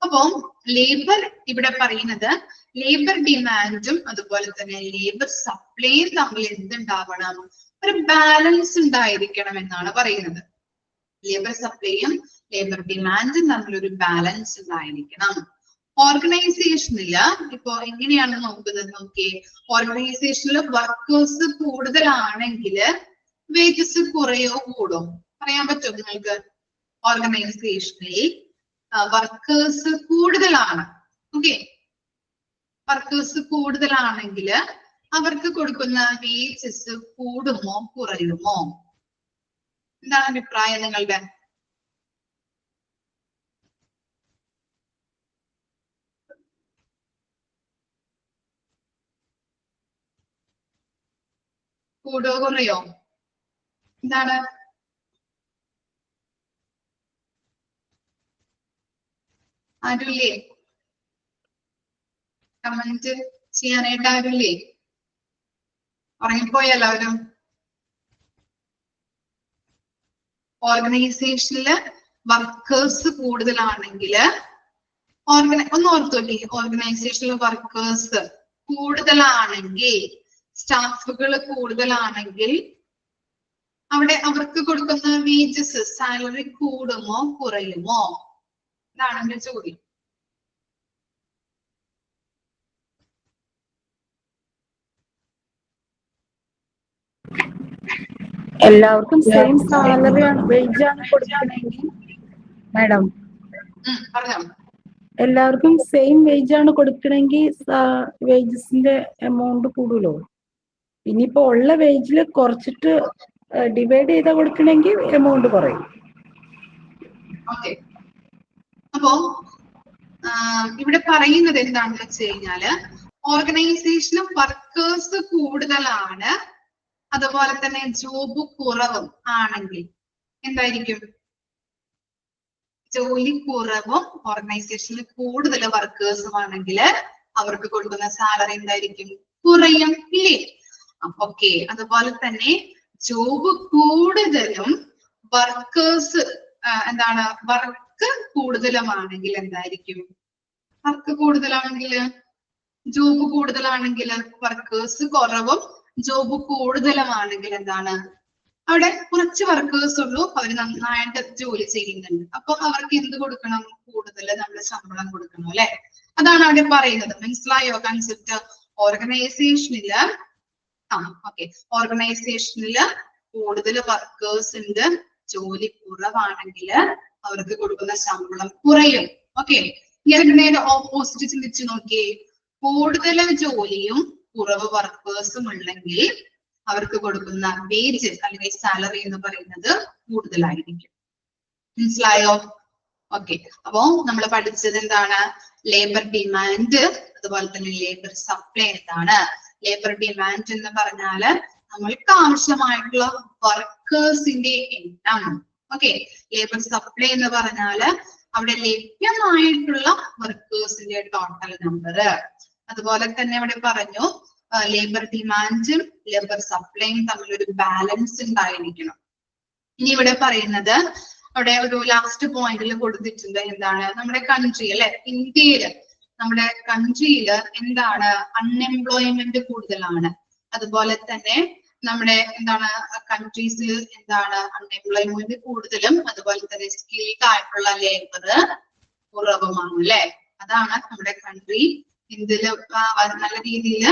അപ്പോ ലേബർ ഇവിടെ പറയുന്നത് ലേബർ ഡിമാൻഡും അതുപോലെ തന്നെ ലേബർ സപ്ലൈയും തമ്മിൽ എന്തുണ്ടാവണം, ഒരു ബാലൻസ് ഉണ്ടായിരിക്കണം എന്നാണ് പറയുന്നത്. ലേബർ സപ്ലൈയും ലേബർ ഡിമാൻഡും തമ്മിൽ ഒരു ബാലൻസ് ഉണ്ടായിരിക്കണം. ഓർഗനൈസേഷനില് ഇപ്പോ എങ്ങനെയാണ് നോക്കുന്നത് നോക്കിയേ, ഓർഗനൈസേഷനിൽ വർക്കേഴ്സ് കൂടുതലാണെങ്കിൽ വേജസ് കുറയോ കൂടോ, പറയാൻ പറ്റുമോ നിങ്ങൾക്ക്? ഓർഗനൈസേഷനിൽ വർക്കേഴ്സ് കൂടുതലാണ്, ഓക്കെ, വർക്കേഴ്സ് കൂടുതലാണെങ്കിൽ അവർക്ക് കൊടുക്കുന്ന വേജസ് കൂടുമോ കുറയുമോ? എന്താണ് അഭിപ്രായം നിങ്ങളുടെ? കൂടോ കുറയോ? എന്താണ്? ആരുല്ലേ? കമന്റ് ചെയ്യാനായിട്ട് ആരുല്ലേ? ഉറങ്ങിപ്പോയ എല്ലാവരും? ഓർഗനൈസേഷനില് വർക്കേഴ്സ് കൂടുതലാണെങ്കിൽ ഒന്ന് ഓർത്തു നോക്കി, ഓർഗനൈസേഷനിൽ വർക്കേഴ്സ് കൂടുതലാണെങ്കിൽ, സ്റ്റാഫുകൾ കൂടുതലാണെങ്കിൽ അവിടെ അവർക്ക് കൊടുക്കുന്ന വേജസ്, സാലറി കൂടുമോ കുറയുമോ? ഇതാണ് എന്റെ ചോദ്യം. എല്ലാവർക്കും സെയിം സാലറി വേജ് ആണ് കൊടുക്കണമെങ്കിൽ മാഡം പറഞ്ഞോ. എല്ലാവർക്കും സെയിം വേജ് ആണ് കൊടുക്കണമെങ്കിൽ വേജസിന്റെ എമൗണ്ട് കൂടുമല്ലോ. ഇനിയിപ്പോ ഉള്ള വേജിൽ കുറച്ചിട്ട് ഡിവൈഡ് ചെയ്താ കൊടുക്കണമെങ്കിൽ എമൗണ്ട് കുറയും. ഓക്കെ, അപ്പോ ഇവിടെ പറയുന്നത് എന്താണെന്ന് വെച്ച് കഴിഞ്ഞാല് ഓർഗനൈസേഷന് വർക്കേഴ്സ് കൂടുതലാണ്, അതുപോലെ തന്നെ ജോബ് കുറവും ആണെങ്കിൽ എന്തായിരിക്കും? ജോലി കുറവും ഓർഗനൈസേഷനിൽ കൂടുതൽ വർക്കേഴ്സും ആണെങ്കിൽ അവർക്ക് കൊടുക്കുന്ന സാലറി എന്തായിരിക്കും? കുറയും, ഇല്ലേ? ഓക്കെ, അതുപോലെ തന്നെ ജോബ് കൂടുതലും വർക്കേഴ്സ് എന്താണ് വർക്ക് കൂടുതലുമാണെങ്കിൽ എന്തായിരിക്കും? വർക്ക് കൂടുതലാണെങ്കിൽ ജോബ് കൂടുതലാണെങ്കിൽ വർക്കേഴ്സ് കുറവും ജോബ് കൂടുതലുമാണെങ്കിൽ എന്താണ്? അവിടെ കുറച്ച് വർക്കേഴ്സ് ഉള്ളൂ, അവർ നന്നായിട്ട് ജോലി ചെയ്യുന്നുണ്ട്. അപ്പൊ അവർക്ക് എന്ത് കൊടുക്കണം? കൂടുതൽ നമ്മൾ ശമ്പളം കൊടുക്കണം, അല്ലെ? അതാണ് അവിടെ പറയുന്നത്. മനസ്സിലായോ കൺസെപ്റ്റ്? ഓർഗനൈസേഷനില് ഓർഗനൈസേഷനില് കൂടുതൽ വർക്കേഴ്സ് ഉണ്ട്, ജോലി കുറവാണെങ്കിൽ അവർക്ക് കൊടുക്കുന്ന ശമ്പളം കുറയും. ഓക്കെ, ഇങ്ങനെ നേരെ ഓപ്പോസിറ്റ് ചിന്തിച്ചു നോക്കിയേ. കൂടുതൽ ജോലിയും കുറവ് വർക്കേഴ്സും ഉണ്ടെങ്കിൽ അവർക്ക് കൊടുക്കുന്ന വേജ് അല്ലെങ്കിൽ സാലറി എന്ന് പറയുന്നത് കൂടുതലായിരിക്കും. മനസ്സിലായോ? ഓക്കെ, അപ്പോ നമ്മൾ പഠിച്ചത് എന്താണ്? ലേബർ ഡിമാൻഡ്, അതുപോലെ തന്നെ ലേബർ സപ്ലൈ എന്താണ്? ലേബർ ഡിമാൻഡ് എന്ന് പറഞ്ഞാല് നമ്മൾക്ക് ആവശ്യമായിട്ടുള്ള വർക്കേഴ്സിന്റെ എണ്ണം. ഓക്കെ, ലേബർ സപ്ലൈ എന്ന് പറഞ്ഞാല് അവിടെ ലഭ്യമായിട്ടുള്ള വർക്കേഴ്സിന്റെ ടോട്ടൽ നമ്പർ. അതുപോലെ തന്നെ അവിടെ പറഞ്ഞു ലേബർ ഡിമാൻഡും ലേബർ സപ്ലൈയും തമ്മിൽ ഒരു ബാലൻസ് ഉണ്ടായിരിക്കണം. ഇനി ഇവിടെ പറയുന്നത് അവിടെ ഒരു ലാസ്റ്റ് പോയിന്റിൽ കൊടുത്തിട്ടുണ്ട്. എന്താണ്? നമ്മുടെ കൺട്രി അല്ലെ, ഇന്ത്യയില് നമ്മുടെ കൺട്രിയില് എന്താണ്? അൺഎംപ്ലോയ്മെന്റ് കൂടുതലാണ്. അതുപോലെ തന്നെ നമ്മുടെ എന്താണ് കൺട്രീസിൽ എന്താണ്? അൺഎംപ്ലോയ്മെന്റ് കൂടുതലും അതുപോലെ തന്നെ സ്കിൽഡ് ആയിട്ടുള്ള ലേബർ കുറവുമാണ്, അല്ലെ? അതാണ് നമ്മുടെ കൺട്രി ഇന്ത്യയില് നല്ല രീതിയിൽ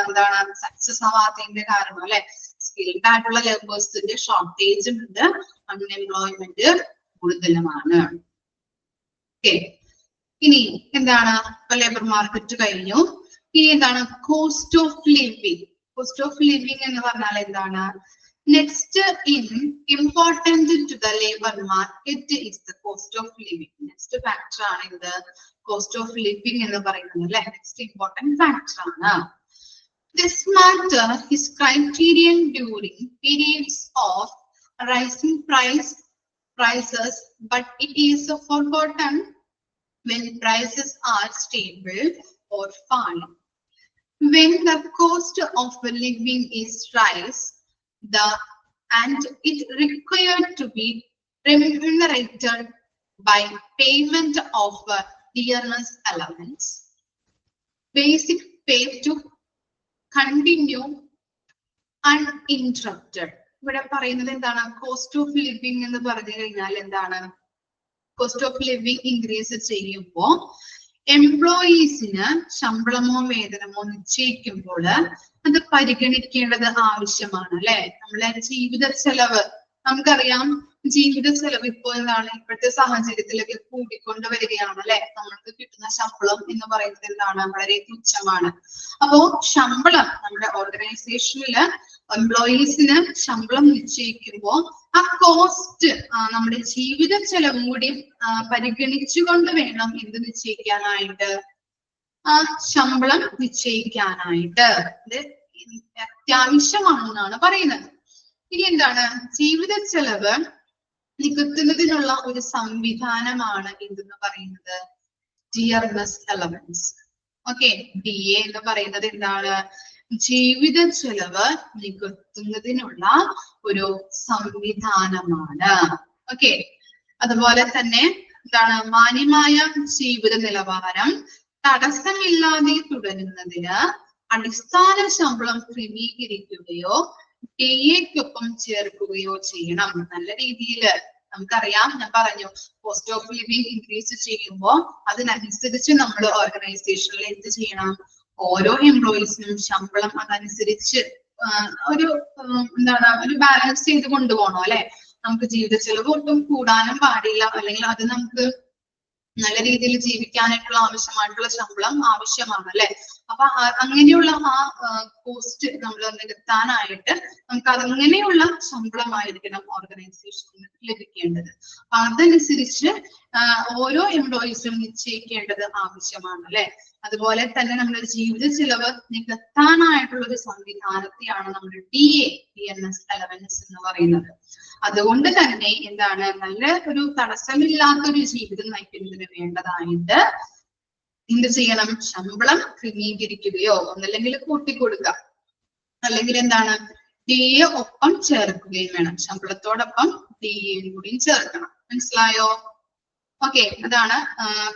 എന്താണ് സക്സസ് ആവാത്തതിന്റെ കാരണം, അല്ലെ? സ്കിൽഡ് ആയിട്ടുള്ള ലേബേഴ്സിന്റെ ഷോർട്ടേജും ഉണ്ട്, അൺഎംപ്ലോയ്മെന്റ് കൂടുതലുമാണ്. ഓക്കെ, ഇനി എന്താണ്? ഇപ്പൊ ലേബർ മാർക്കറ്റ് കഴിഞ്ഞു. ഇനി എന്താണ്? Cost of living. Cost of living എന്ന് പറഞ്ഞാൽ എന്താണ്? Next in important to the labour market is the cost of living. Next factor ആണ് ഇത് കോസ്റ്റ് ഓഫ് ലിവിങ് എന്ന് പറയുന്നത്, അല്ലെ? നെക്സ്റ്റ് ഇമ്പോർട്ടന്റ് ഫാക്ടർ ആണ്. This matter is criterion during periods of rising prices, but it is forgotten when prices are stable or falling. When the cost of living is rise, and it required to be remunerated by payment of dearness allowance, basic pay to continue uninterrupted. ഇവിടെ പറയുന്നത് എന്താണ്? Cost of living എന്ന് പറഞ്ഞു കഴിഞ്ഞാൽ എന്താണ്? Cost of living increase ചെയ്യുമ്പോൾ എംപ്ലോയീസിന് ശമ്പളമോ വേതനമോ നിശ്ചയിക്കുമ്പോൾ അത് പരിഗണിക്കേണ്ടത് ആവശ്യമാണ്, അല്ലെ? നമ്മളെ ജീവിത ചെലവ് നമുക്കറിയാം. ജീവിത ചെലവ് ഇപ്പോൾ എന്താണ്? ഇപ്പോഴത്തെ സാഹചര്യത്തിലൊക്കെ കൂടിക്കൊണ്ട് വരികയാണ്, അല്ലെ? നമ്മൾക്ക് കിട്ടുന്ന ശമ്പളം എന്ന് പറയുന്നത് എന്താണ്? വളരെ തുച്ഛമാണ്. അപ്പോ ശമ്പളം നമ്മുടെ ഓർഗനൈസേഷനില് എംപ്ലോയീസിന് ശമ്പളം നിശ്ചയിക്കുമ്പോൾ ആ കോസ്റ്റ് നമ്മുടെ ജീവിത ചെലവും കൂടി പരിഗണിച്ചുകൊണ്ട് വേണം എന്ത് നിശ്ചയിക്കാനായിട്ട്? ആ ശമ്പളം നിശ്ചയിക്കാനായിട്ട്. ഇത് അത്യാവശ്യമാണെന്നാണ് പറയുന്നത്. ഇനി എന്താണ്? ജീവിത ചെലവ് നികത്തുന്നതിനുള്ള ഒരു സംവിധാനമാണ് എന്തെന്ന് പറയുന്നത്? Dearness allowance. ഓക്കെ, DA എന്ന് പറയുന്നത് എന്താണ്? ജീവിത ചെലവ് നികത്തുന്നതിനുള്ള ഒരു സംവിധാനമാണ്. ഓക്കെ, അതുപോലെ തന്നെ എന്താണ്? മാന്യമായ ജീവിത നിലവാരം തടസ്സമില്ലാതെ തുടരുന്നതിന് അടിസ്ഥാന ശമ്പളം ക്രമീകരിക്കുകയോ DAക്കൊപ്പം ചേർക്കുകയോ ചെയ്യണം. നല്ല രീതിയിൽ നമുക്കറിയാം, ഞാൻ പറഞ്ഞു കോസ്റ്റ് ഓഫ് ലിവിങ് ഇൻക്രീസ് ചെയ്യുമ്പോൾ അതിനനുസരിച്ച് നമ്മൾ ഓർഗനൈസേഷനിൽ എന്ത് ചെയ്യണം? ഓരോ എംപ്ലോയീസിനും ശമ്പളം അതനുസരിച്ച് ഒരു എന്താണ്? ഒരു ബാലൻസ് ചെയ്ത് കൊണ്ടുപോകണം, അല്ലെ? നമുക്ക് ജീവിത ചെലവ് ഒട്ടും കൂടാനും പാടില്ല, അല്ലെങ്കിൽ അത് നമുക്ക് നല്ല രീതിയിൽ ജീവിക്കാനായിട്ടുള്ള ആവശ്യമായിട്ടുള്ള ശമ്പളം ആവശ്യമാണ് അല്ലെ. അപ്പൊ അങ്ങനെയുള്ള ആ കോസ്റ്റ് നമ്മൾ നികത്താനായിട്ട് നമുക്ക് അങ്ങനെയുള്ള ശമ്പളമായിരിക്കണം ഓർഗനൈസേഷന് ലഭിക്കേണ്ടത്. അപ്പൊ അതനുസരിച്ച് ഓരോ എംപ്ലോയീസും നിശ്ചയിക്കേണ്ടത് ആവശ്യമാണ് അല്ലെ. അതുപോലെ തന്നെ നമ്മുടെ ജീവിത ചിലവ് നികത്താനായിട്ടുള്ള ഒരു സംവിധാനത്തെയാണ് നമ്മുടെ DNS അലവൻസ് എന്ന് പറയുന്നത്. അതുകൊണ്ട് തന്നെ എന്താണ്, നല്ല ഒരു തടസ്സമില്ലാത്തൊരു ജീവിതം നയിക്കുന്നതിന് വേണ്ടതായിട്ട് എന്ത് ചെയ്യണം, ശമ്പളം ക്രമീകരിക്കുകയോ ഒന്നല്ലെങ്കിൽ കൂട്ടിക്കൊടുക്കുക, അല്ലെങ്കിൽ എന്താണ് DA ഒപ്പം ചേർക്കുകയും വേണം. ശമ്പളത്തോടൊപ്പം DA കൂടിയും ചേർക്കണം. മനസ്സിലായോ? ഓക്കെ, അതാണ്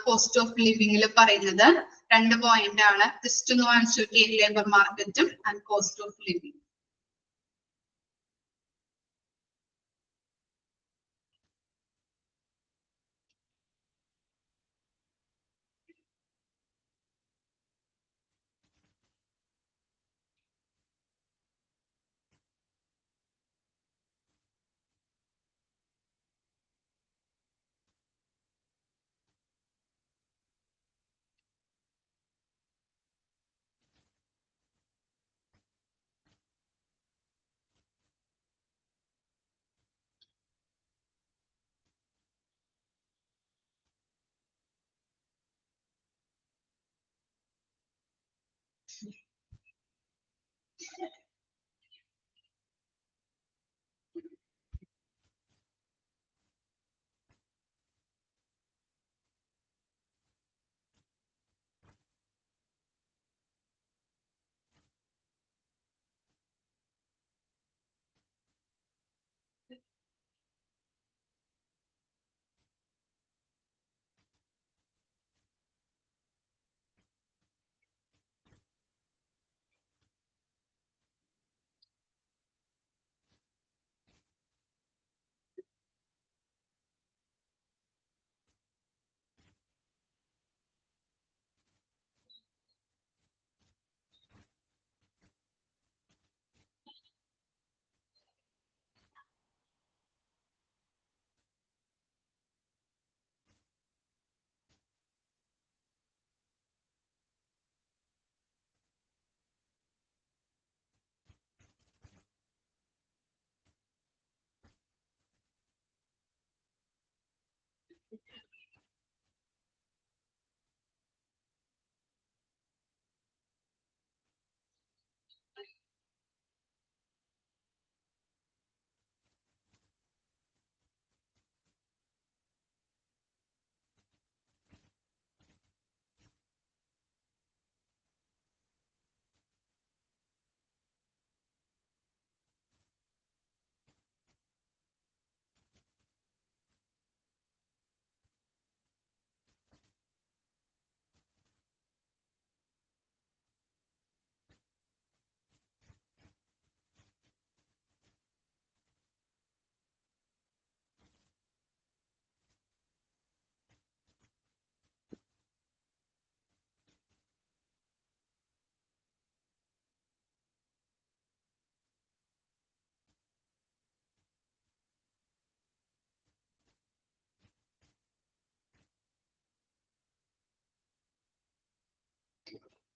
കോസ്റ്റ് ഓഫ് ലിവിംഗിൽ പറയുന്നത്. 2 പോയിന്റ് ആണ്. ജസ്റ്റ് ഒന്ന് വായിച്ചു നോക്കിയേ, ലേബർ മാർക്കറ്റും and cost of living.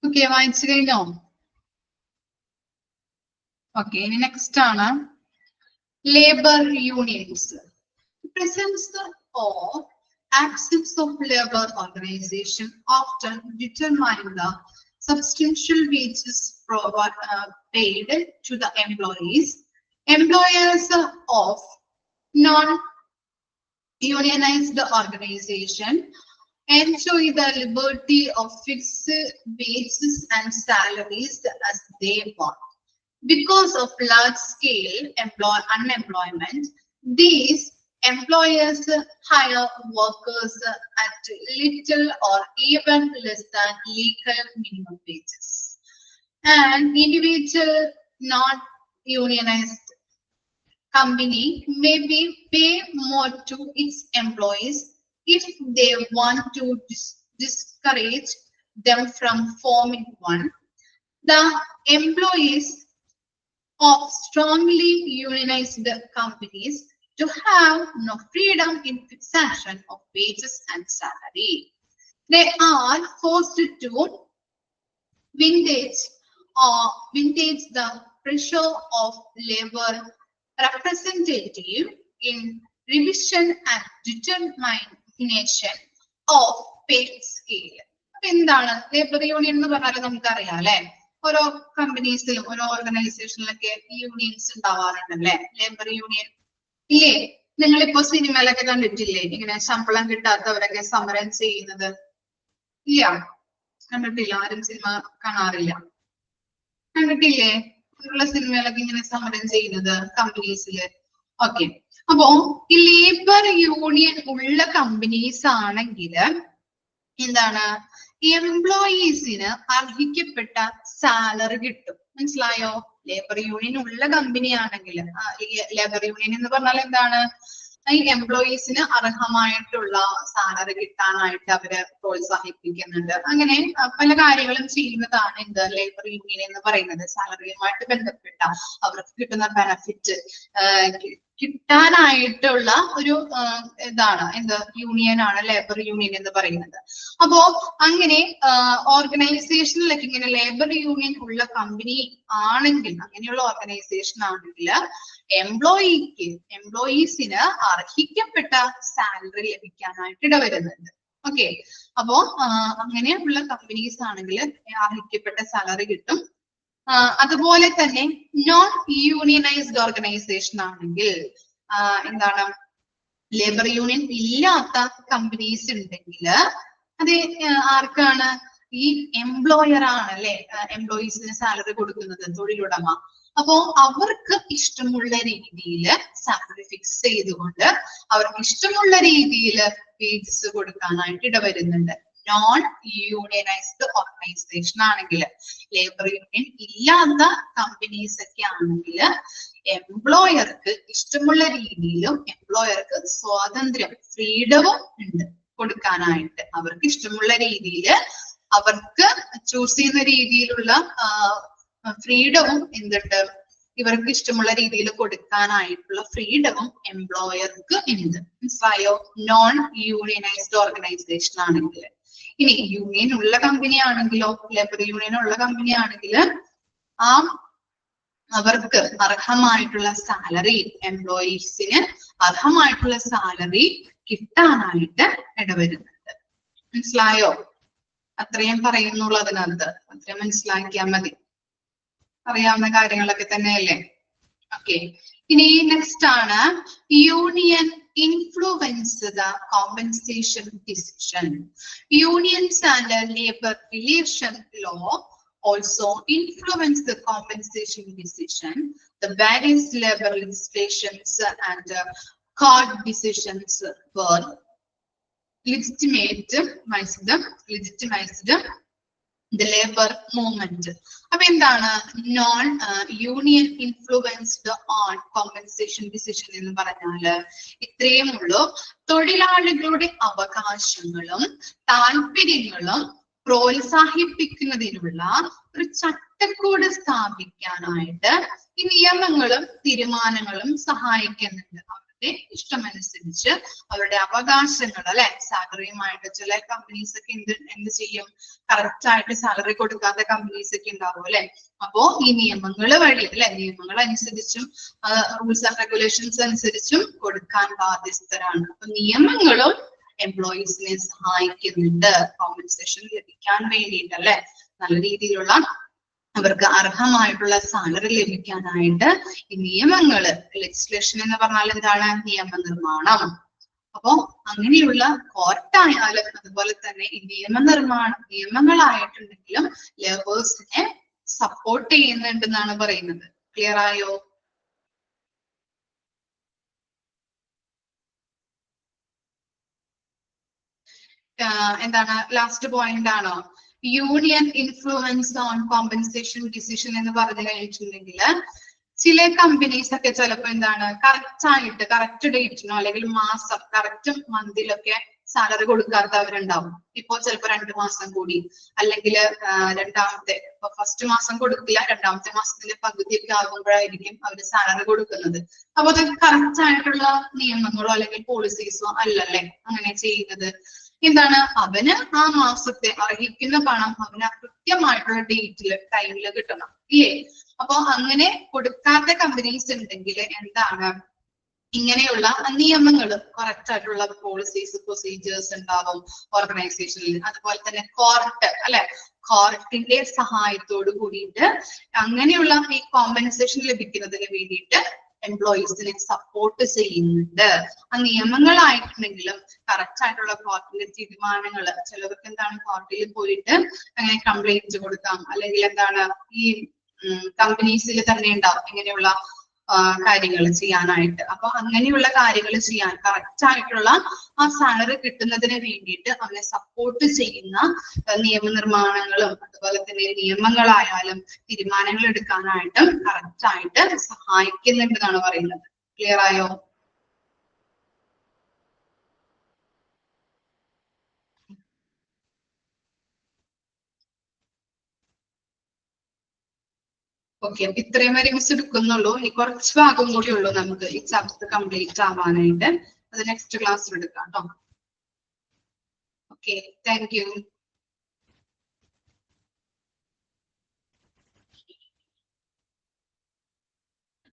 Okay, വായിച്ചു കഴിഞ്ഞോ? ഓക്കെ, ഇനി നെക്സ്റ്റ് ആണ് labour unions. Presence or absence of labor organization often determine the substantial wages paid to the employees. Employers of non-unionized organization enjoy the liberty of fixed wages and salaries as they want. Because of large-scale unemployment, these employers hire workers at little or even less than legal minimum wages. An individual non-unionized company may pay more to its employees if they want to discourage them from forming one. The employees of strongly unionized companies to have no freedom in fixation of wages and salary. They are forced to vintage the pressure of labor representative in revision and determination of pay scale. അപ്പൊ എന്താണ് labour union എന്ന് പറഞ്ഞാൽ നമുക്കറിയാം അല്ലെ, ഓരോ കമ്പനീസിലും ഓരോ ഓർഗനൈസേഷനിലൊക്കെ unions ഉണ്ടാവാറുണ്ടല്ലേ, labour union ഇല്ലേ? നിങ്ങളിപ്പോ സിനിമയിലൊക്കെ കണ്ടിട്ടില്ലേ ഇങ്ങനെ ശമ്പളം കിട്ടാത്തവരൊക്കെ സമരം ചെയ്യുന്നത്? ഇല്ല, കണ്ടിട്ടില്ല, ആരും സിനിമ കാണാറില്ല, കണ്ടിട്ടില്ലേ? ഉള്ള സിനിമയിലൊക്കെ ഇങ്ങനെ സമരം ചെയ്യുന്നത് കമ്പനീസില്. ഓക്കെ, അപ്പോ ഈ ലേബർ യൂണിയൻ ഉള്ള കമ്പനീസ് ആണെങ്കിൽ എന്താണ്, എംപ്ലോയീസിന് അർഹിക്കപ്പെട്ട സാലറി കിട്ടും. മനസ്സിലായോ? ലേബർ യൂണിയൻ ഉള്ള കമ്പനി ആണെങ്കിൽ, ലേബർ യൂണിയൻ എന്ന് പറഞ്ഞാൽ എന്താണ്, ഈ എംപ്ലോയീസിന് അർഹമായിട്ടുള്ള സാലറി കിട്ടാനായിട്ട് അവര് പ്രോത്സാഹിപ്പിക്കുന്നുണ്ട്. അങ്ങനെ പല കാര്യങ്ങളും ചെയ്യുന്നതാണ് എന്ത് ലേബർ യൂണിയൻ എന്ന് പറയുന്നത്. സാലറിയുമായിട്ട് ബന്ധപ്പെട്ട അവർക്ക് കിട്ടുന്ന ബെനഫിറ്റ് കിട്ടാനായിട്ടുള്ള ഒരു ഇതാണ് എന്ത് യൂണിയൻ ആണ് ലേബർ യൂണിയൻ എന്ന് പറയുന്നത്. അപ്പോ അങ്ങനെ ഓർഗനൈസേഷനിലൊക്കെ ഇങ്ങനെ ലേബർ യൂണിയൻ ഉള്ള കമ്പനി ആണെങ്കിൽ, അങ്ങനെയുള്ള ഓർഗനൈസേഷൻ ആണെങ്കിൽ എംപ്ലോയീസിന് അർഹിക്കപ്പെട്ട സാലറി ലഭിക്കാനായിട്ട് ഇടവരുന്നുണ്ട്. ഓക്കെ, അപ്പോ അങ്ങനെയുള്ള കമ്പനീസ് ആണെങ്കിൽ അർഹിക്കപ്പെട്ട സാലറി കിട്ടും. അതുപോലെ തന്നെ നോൺ യൂണിയനൈസ്ഡ് ഓർഗനൈസേഷൻ ആണെങ്കിൽ എന്താണ്, ലേബർ യൂണിയൻ ഇല്ലാത്ത കമ്പനീസ് ഉണ്ടെങ്കിൽ അത് ആർക്കാണ്, ഈ എംപ്ലോയർ ആണ് അല്ലെ എംപ്ലോയീസിന് സാലറി കൊടുക്കുന്നത്, തൊഴിലുടമ. അപ്പോ അവർക്ക് ഇഷ്ടമുള്ള രീതിയിൽ സാലറി ഫിക്സ് ചെയ്തുകൊണ്ട് അവർക്ക് ഇഷ്ടമുള്ള രീതിയിൽ വേജസ് കൊടുക്കാനായിട്ട് ഇടവരുന്നുണ്ട്. നോൺ യൂണിയനൈസ്ഡ് ഓർഗനൈസേഷൻ ആണെങ്കിൽ, ലേബർ യൂണിയൻ ഇല്ലാത്ത കമ്പനീസ് ഒക്കെ ആണെങ്കിൽ എംപ്ലോയർക്ക് ഇഷ്ടമുള്ള രീതിയിലും എംപ്ലോയർക്ക് സ്വാതന്ത്ര്യം, ഫ്രീഡവും ഉണ്ട് കൊടുക്കാനായിട്ട്. അവർക്ക് ഇഷ്ടമുള്ള രീതിയിൽ അവർക്ക് ചൂസ് ചെയ്യുന്ന രീതിയിലുള്ള ഫ്രീഡവും എന്തുണ്ട്, ഇവർക്ക് ഇഷ്ടമുള്ള രീതിയിൽ കൊടുക്കാനായിട്ടുള്ള ഫ്രീഡവും എംപ്ലോയർക്ക് ഉണ്ട്. മനസ്സിലായോ? നോൺ യൂണിയനൈസ്ഡ് ഓർഗനൈസേഷൻ ആണെങ്കിൽ. ഇനി യൂണിയൻ ഉള്ള കമ്പനി ആണെങ്കിലോ, ലേബർ യൂണിയൻ ഉള്ള കമ്പനി ആണെങ്കിൽ അവർക്ക് അർഹമായിട്ടുള്ള സാലറി, എംപ്ലോയീസിന് അർഹമായിട്ടുള്ള സാലറി കിട്ടാനായിട്ട് ഇടവരുന്നുണ്ട്. മനസ്സിലായോ? അത്രയും പറയുന്നുള്ളൂ അതിനകത്ത്, അത്രയും മനസ്സിലാക്കിയാൽ മതി. അറിയാവുന്ന കാര്യങ്ങളൊക്കെ തന്നെയല്ലേ? ഓക്കെ, ഇനി നെക്സ്റ്റ് ആണ് union influence the compensation decision. Unions and labour relation law also influence the compensation decision. The various labor legislations and court decisions were legitimized the labor movement. അപ്പൊ എന്താണ് non union influenced on compensation decision എന്ന് പറഞ്ഞാല് ഇത്രയും ഉള്ളൂ. തൊഴിലാളികളുടെ അവകാശങ്ങളും താല്പര്യങ്ങളും പ്രോത്സാഹിപ്പിക്കുന്നതിനുള്ള ഒരു ചട്ടക്കൂട് സ്ഥാപിക്കാനായിട്ട് ഈ നിയമങ്ങളും തീരുമാനങ്ങളും സഹായിക്കുന്നുണ്ട്. അവരുടെ ഇഷ്ടമനുസരിച്ച് അവരുടെ അവകാശങ്ങൾ അല്ലെ, സാലറിയുമായിട്ട് ചില കമ്പനീസ് ഒക്കെ എന്ത് ചെയ്യും, കറക്റ്റ് ആയിട്ട് സാലറി കൊടുക്കാത്ത കമ്പനീസ് ഒക്കെ ഉണ്ടാവും അല്ലെ. അപ്പോ ഈ നിയമങ്ങൾ വഴി അല്ലെ, നിയമങ്ങൾ അനുസരിച്ചും റൂൾസ് ആൻഡ് റെഗുലേഷൻസ് അനുസരിച്ചും കൊടുക്കാൻ ബാധ്യസ്ഥരാണ്. അപ്പൊ നിയമങ്ങളും എംപ്ലോയീസിനെ സഹായിക്കുന്നുണ്ട് കോമ്പൻസേഷൻ ലഭിക്കാൻ വേണ്ടിയിട്ട് അല്ലെ, നല്ല രീതിയിലുള്ള അവർക്ക് അർഹമായിട്ടുള്ള സാലറി ലഭിക്കാനായിട്ട് ഈ നിയമങ്ങള്, ലെജിസ്ലേഷൻ എന്ന് പറഞ്ഞാൽ എന്താണ്, നിയമനിർമ്മാണം. അപ്പോ അങ്ങനെയുള്ള കോർട്ടായാലും അതുപോലെ തന്നെ ഈ നിയമങ്ങളായിട്ടുണ്ടെങ്കിലും ലേബേഴ്സിനെ സപ്പോർട്ട് ചെയ്യുന്നുണ്ടെന്നാണ് പറയുന്നത്. ക്ലിയർ ആയോ? എന്താണ് ലാസ്റ്റ് പോയിന്റ് ആണോ? Union influence on compensation decision എന്ന് പറഞ്ഞു കഴിഞ്ഞിട്ടുണ്ടെങ്കിൽ ചില കമ്പനീസ് ഒക്കെ ചിലപ്പോ എന്താണ് കറക്റ്റ് ഡേറ്റിനോ അല്ലെങ്കിൽ മാസം കറക്റ്റ് മന്തിലൊക്കെ സാലറി കൊടുക്കാത്തവരുണ്ടാവും. ഇപ്പൊ ചിലപ്പോ 2 മാസം കൂടി അല്ലെങ്കിൽ രണ്ടാമത്തെ ഇപ്പൊ ഫസ്റ്റ് മാസം കൊടുക്കില്ല, രണ്ടാമത്തെ മാസത്തിന്റെ പകുതിയൊക്കെ ആകുമ്പോഴായിരിക്കും അവര് സാലറി കൊടുക്കുന്നത്. അപ്പൊ അത് കറക്റ്റ് ആയിട്ടുള്ള നിയമങ്ങളോ അല്ലെങ്കിൽ പോളിസീസോ അല്ലല്ലേ അങ്ങനെ ചെയ്യുന്നത്. എന്താണ് അവന് ആ മാസത്തെ അർഹിക്കുന്ന പണം അവന് കൃത്യമായിട്ടുള്ള ഡേറ്റില് ടൈമില് കിട്ടണം ഇല്ലേ? അപ്പൊ അങ്ങനെ കൊടുക്കാത്ത കമ്പനീസ് ഉണ്ടെങ്കിൽ എന്താണ് ഇങ്ങനെയുള്ള നിയമങ്ങൾ കറക്റ്റ് ആയിട്ടുള്ള പോളിസീസ് പ്രൊസീജിയേഴ്സ് ഉണ്ടാവും ഓർഗനൈസേഷനിൽ. അതുപോലെ തന്നെ കോർട്ട് അല്ലെ, കോർട്ടിന്റെ സഹായത്തോട് കൂടിയിട്ട് അങ്ങനെയുള്ള ഈ കോമ്പൻസേഷൻ ലഭിക്കുന്നതിന് വേണ്ടിയിട്ട് എംപ്ലോയീസിനെ സപ്പോർട്ട് ചെയ്യുന്നുണ്ട്. ആ നിയമങ്ങളായിട്ടുണ്ടെങ്കിലും കറക്റ്റ് ആയിട്ടുള്ള കോർട്ടിന്റെ തീരുമാനങ്ങൾ, ചിലവർക്ക് എന്താണ് കോർട്ടിൽ പോയിട്ട് അങ്ങനെ കംപ്ലൈന്റ് കൊടുക്കാം, അല്ലെങ്കിൽ എന്താണ് ഈ കമ്പനീസിൽ തന്നെ ഉണ്ടാവും ഇങ്ങനെയുള്ള കാര്യങ്ങൾ ചെയ്യാനായിട്ട്. അപ്പൊ അങ്ങനെയുള്ള കാര്യങ്ങൾ ചെയ്യാൻ കറക്റ്റ് ആയിട്ടുള്ള ആ സാലറി കിട്ടുന്നതിന് വേണ്ടിയിട്ട് അവനെ സപ്പോർട്ട് ചെയ്യുന്ന നിയമനിർമ്മാണങ്ങളും അതുപോലെ തന്നെ നിയമങ്ങളായാലും തീരുമാനങ്ങൾ എടുക്കാനായിട്ടും കറക്റ്റ് ആയിട്ട് സഹായിക്കുന്നുണ്ടെന്നാണ് പറയുന്നത്. ക്ലിയർ ആയോ? ഓക്കെ, അപ്പൊ ഇത്രയും വരെ മിസ് എടുക്കുന്നുള്ളൂ. ഇനി കുറച്ച് ഭാഗം കൂടി ഉള്ളൂ നമുക്ക് ഈ ചാപ്റ്റർ കംപ്ലീറ്റ് ആവാനായിട്ട്. അത് നെക്സ്റ്റ് ക്ലാസ്സിൽ എടുക്കാം കേട്ടോ. Okay, thank you.